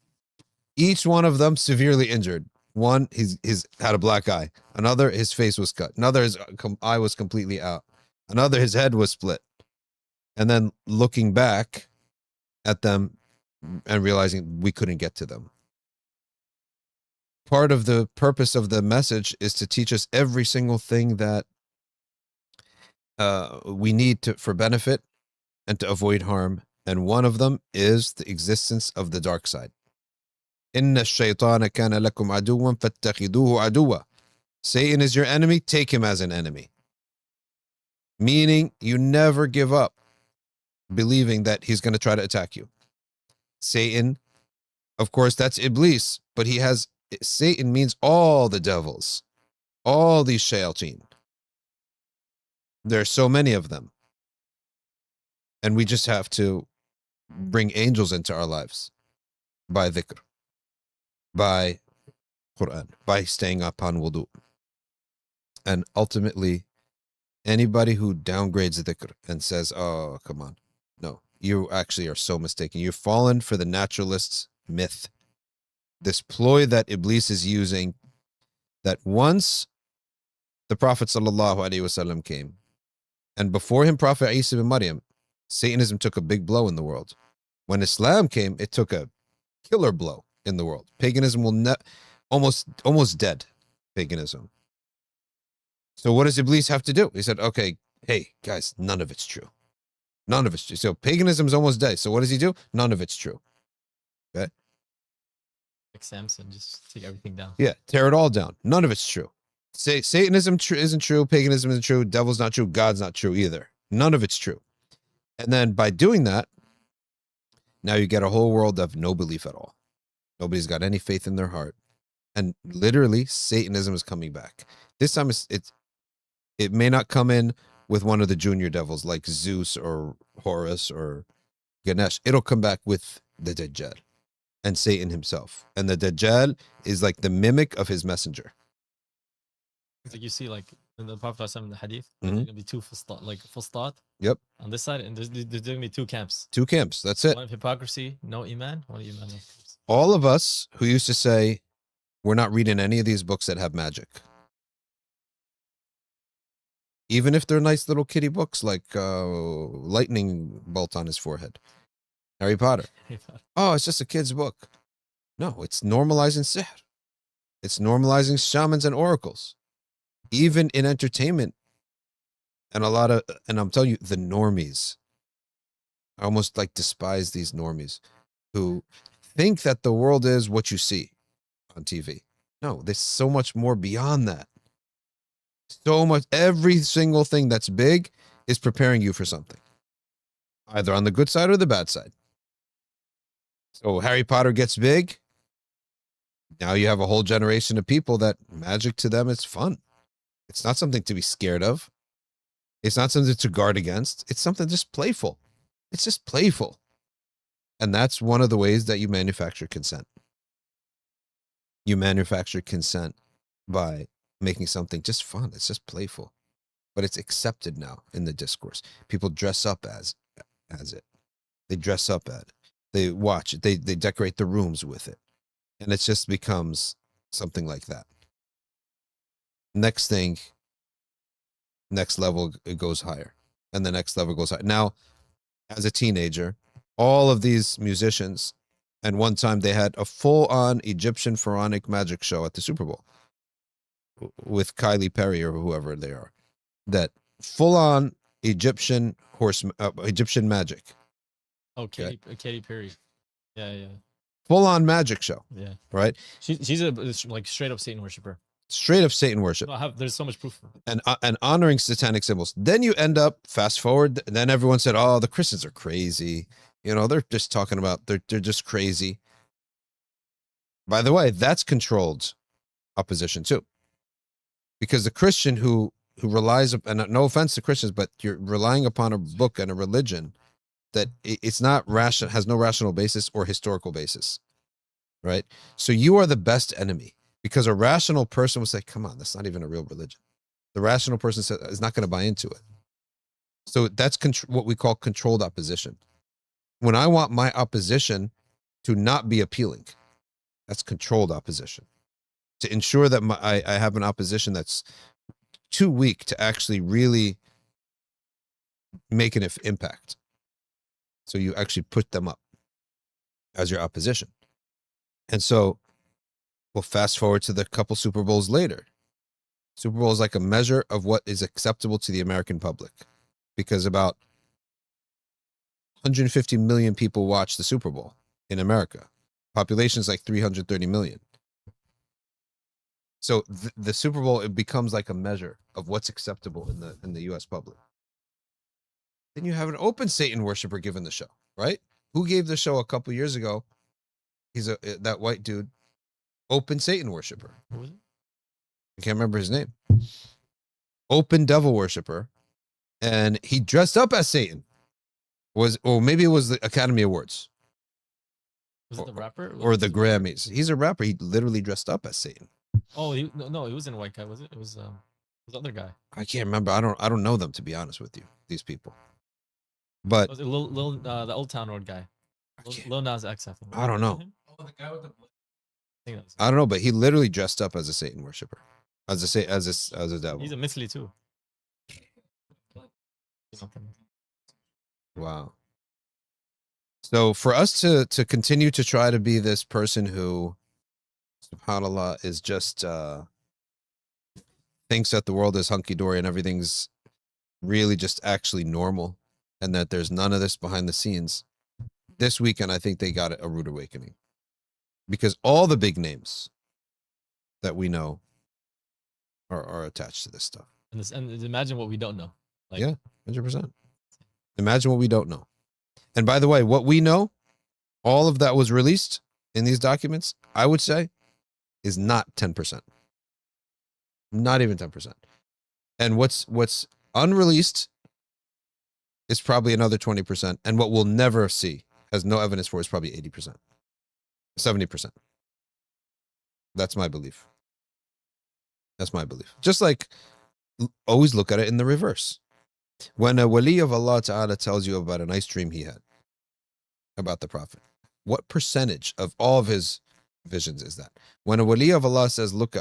Each one of them severely injured. One, his had a black eye. Another, his face was cut. Another, his eye was completely out. Another, his head was split. And then looking back at them and realizing we couldn't get to them. Part of the purpose of the message is to teach us every single thing that we need for benefit and to avoid harm. And one of them is the existence of the dark side. إن الشيطان كان لكم عدوا فاتخذوه عدوا. Satan is your enemy, take him as an enemy. Meaning you never give up believing that he's going to try to attack you. Satan, of course, that's Iblis, but Satan means all the devils, all these shayatin. There are so many of them. And we just have to bring angels into our lives by dhikr, by Quran, by staying upon wudu. And ultimately, anybody who downgrades dhikr and says, oh, come on. No, you actually are so mistaken. You've fallen for the naturalist's myth. This ploy that Iblis is using, that once the Prophet ﷺ came, and before him, Prophet Isa ibn Maryam, Satanism took a big blow in the world. When Islam came, it took a killer blow in the world. Paganism will almost dead. Paganism. So what does Iblis have to do? He said, okay, hey, guys, none of it's true. None of it's true. So paganism is almost dead. So what does he do? None of it's true. Okay? Like Samson, just take everything down. Yeah, tear it all down. None of it's true. Say Satanism isn't true, paganism isn't true, devil's not true, God's not true either. None of it's true. And then by doing that, now you get a whole world of no belief at all. Nobody's got any faith in their heart. And literally, Satanism is coming back. This time it may not come in with one of the junior devils like Zeus or Horus or Ganesh. It'll come back with the Dajjal and Satan himself. And the Dajjal is like the mimic of his messenger. It's like you see, like in the Prophet in the Hadith, Mhm. there's gonna be two fustat. Yep. On this side, and there's gonna be two camps. Two camps. That's it. One of hypocrisy, no iman. One of iman. No. All of us who used to say, we're not reading any of these books that have magic. Even if they're nice little kiddie books like lightning bolt on his forehead. Harry Potter. Oh, it's just a kid's book. No, it's normalizing sihr. It's normalizing shamans and oracles. Even in entertainment. And I'm telling you, the normies. I almost like despise these normies who think that the world is what you see on TV. No, there's so much more beyond that. So much, every single thing that's big is preparing you for something. Either on the good side or the bad side. So Harry Potter gets big. Now you have a whole generation of people that magic to them is fun. It's not something to be scared of. It's not something to guard against. It's something just playful. It's just playful. And that's one of the ways that you manufacture consent. You manufacture consent by making something just fun. It's just playful. But it's accepted now in the discourse. People dress up as it. They dress up at it. They watch it. They decorate the rooms with it. And it just becomes something like that. Next level, it goes higher. And the next level goes higher. Now, as a teenager, all of these musicians, and one time they had a full-on Egyptian pharaonic magic show at the Super Bowl with Kylie Perry or whoever they are. That full-on Egyptian magic. Oh, Katy Perry. Yeah. Full-on magic show. Yeah. Right? She's a like straight up Satan worshiper. Straight up Satan worship. There's so much proof. And honoring satanic symbols. Then you end up, fast forward, then everyone said, oh, the Christians are crazy. You know, they're just talking about, they're just crazy. By the way, that's controlled opposition too. Because the Christian who relies, and no offense to Christians, but you're relying upon a book and a religion that it's not rational, has no rational basis or historical basis. Right? So you are the best enemy. Because a rational person would say, come on, that's not even a real religion. The rational person is not going to buy into it. So that's what we call controlled opposition. When I want my opposition to not be appealing, that's controlled opposition. To ensure that I have an opposition that's too weak to actually really make an impact. So you actually put them up as your opposition. And so, we'll fast forward to the couple Super Bowls later. Super Bowl is like a measure of what is acceptable to the American public. Because about 150 million people watch the Super Bowl in America. Population is like 330 million. So the Super Bowl, it becomes like a measure of what's acceptable in the U.S. public. Then you have an open Satan worshiper giving the show, right? Who gave the show a couple years ago? He's that white dude, open Satan worshiper. Who was it? I can't remember his name. Open devil worshiper, and he dressed up as Satan. Or maybe it was the Academy Awards. Was it the rapper? Or the Grammys. He's a rapper. He literally dressed up as Satan. Oh, no, it wasn't a white guy, was it? It was the other guy. I can't remember. I don't know them, to be honest with you. These people. But Was it the Old Town Road guy? Lil Nas X, I think. I don't know. Oh, the guy with the. I don't know, but he literally dressed up as a Satan worshiper, as a devil. He's a Mithli too. Wow. So for us to continue to try to be this person who, subhanAllah, is just thinks that the world is hunky-dory and everything's really just actually normal, and that there's none of this behind the scenes, this weekend I think they got a rude awakening. Because all the big names that we know are attached to this stuff. And imagine what we don't know. Like, yeah, 100%. Imagine what we don't know. And by the way, what we know, all of that was released in these documents, I would say, is not 10%. Not even 10%. And what's unreleased is probably another 20%. And what we'll never see, has no evidence for, is probably 80%. 70%. That's my belief. That's my belief. Just like, always look at it in the reverse. When a wali of Allah Ta'ala tells you about a nice dream he had about the Prophet, what percentage of all of his visions is that? When a wali of Allah says, look,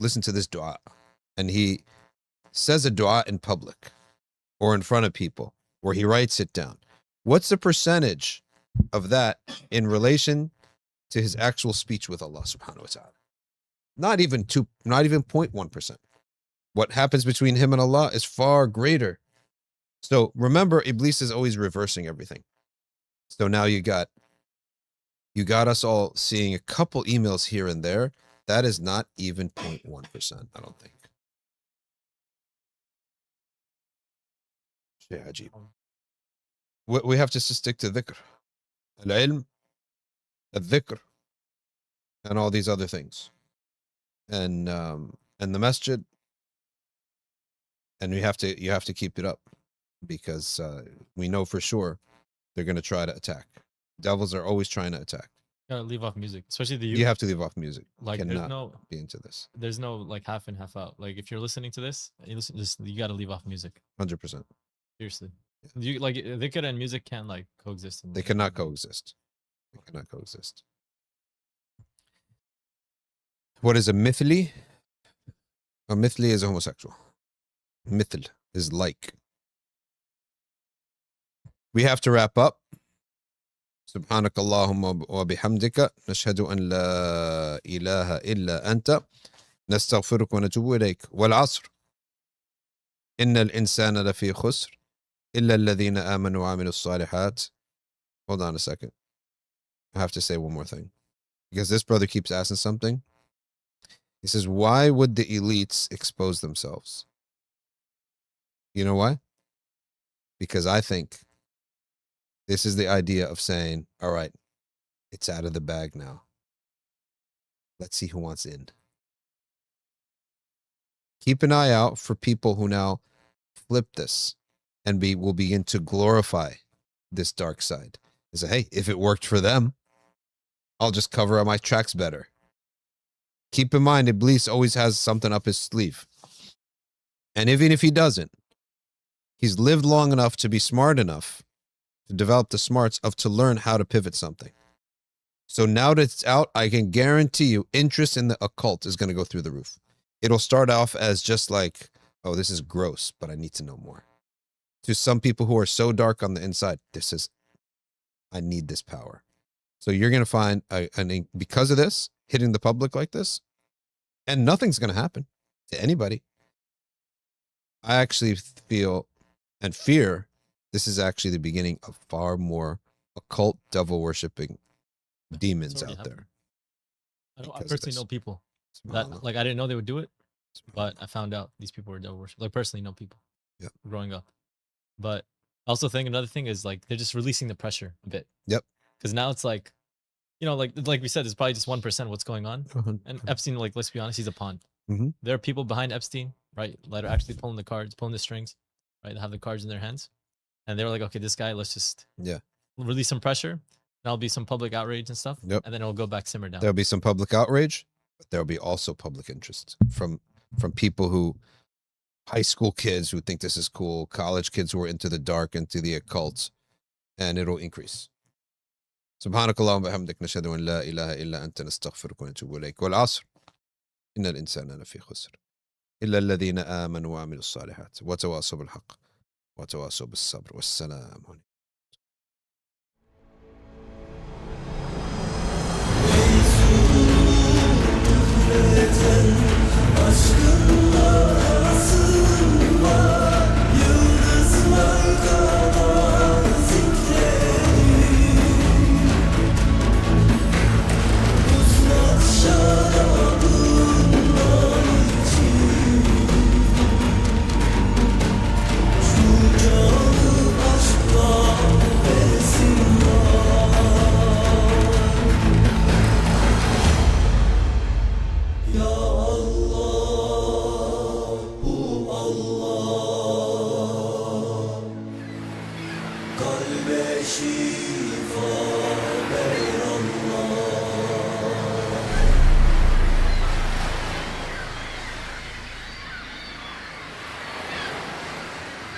listen to this dua, and he says a dua in public or in front of people, where he writes it down, what's the percentage of that in relation to his actual speech with Allah subhanahu wa ta'ala? Not even 0.1%. What happens between him and Allah is far greater. So remember, Iblis is always reversing everything. So now you got us all seeing a couple emails here and there. That is not even 0.1%, I don't think. Shay Ajib. We have to stick to dhikr. Al-ilm, al-dhikr, and all these other things. And the masjid. And you have to keep it up, because we know for sure they're going to try to attack. Devils are always trying to attack. You gotta leave off music, especially the youth. You have to leave off music. Like, you there's cannot no be into this. There's no like half in, half out. Like, if you're listening to this, you gotta leave off music. 100%. Seriously, you like dhikr and music can't like coexist. They cannot coexist. They cannot coexist. What is a mithli? A mithli is a homosexual. Mithl is like. We have to wrap up. سبحانك اللهم وبحمدك نشهد أن لا إله إلا أنت نستغفرك ونتوب إليك والعصر إن الإنسان لفي خسر إلا الذين آمنوا وعملوا الصالحات. Hold on a second. I have to say one more thing, because this brother keeps asking something. He says, why would the elites expose themselves? You know why? Because I think this is the idea of saying, all right, it's out of the bag now. Let's see who wants in. Keep an eye out for people who now flip this and will begin to glorify this dark side. They say, hey, if it worked for them, I'll just cover up my tracks better. Keep in mind, Iblis always has something up his sleeve. And even if he doesn't, he's lived long enough to be smart enough to develop the smarts to learn how to pivot something. So now that it's out, I can guarantee you interest in the occult is going to go through the roof. It'll start off as just like, oh, this is gross, but I need to know more. To some people who are so dark on the inside, I need this power. So you're going to find, because of this, hitting the public like this, and nothing's going to happen to anybody. I actually feel and fear this is actually the beginning of far more occult devil worshipping demons out there. I because of personally this. know people SubhanAllah. that like I didn't know they would do it, but I found out these people were devil worship. Like personally know people. Yep. Growing up, but I also think another thing is like they're just releasing the pressure a bit. Yep. Because now it's like, you know, like we said, it's probably just 1% what's going on. And Epstein, like let's be honest, he's a pawn. Mhm. There are people behind Epstein, right, that are actually pulling the cards, pulling the strings, right? They have the cards in their hands, and they were like, okay, this guy, let's just release some pressure. There'll be some public outrage and stuff, Yep. and then it'll go back simmer down. There'll be some public outrage, but there'll be also public interest from people who, high school kids who think this is cool, college kids who are into the dark, into the occult, and it'll increase. سبحانك اللهم وبحمدك نشهد أن لا إله إلا أنت نستغفرك ونتوب إليك والعصر إن الإنسان لفي خسر إلا الذين آمنوا وعملوا الصالحات وتواصوا بالحق وتواصوا بالصبر والسلام عليكم. Kalbe şifa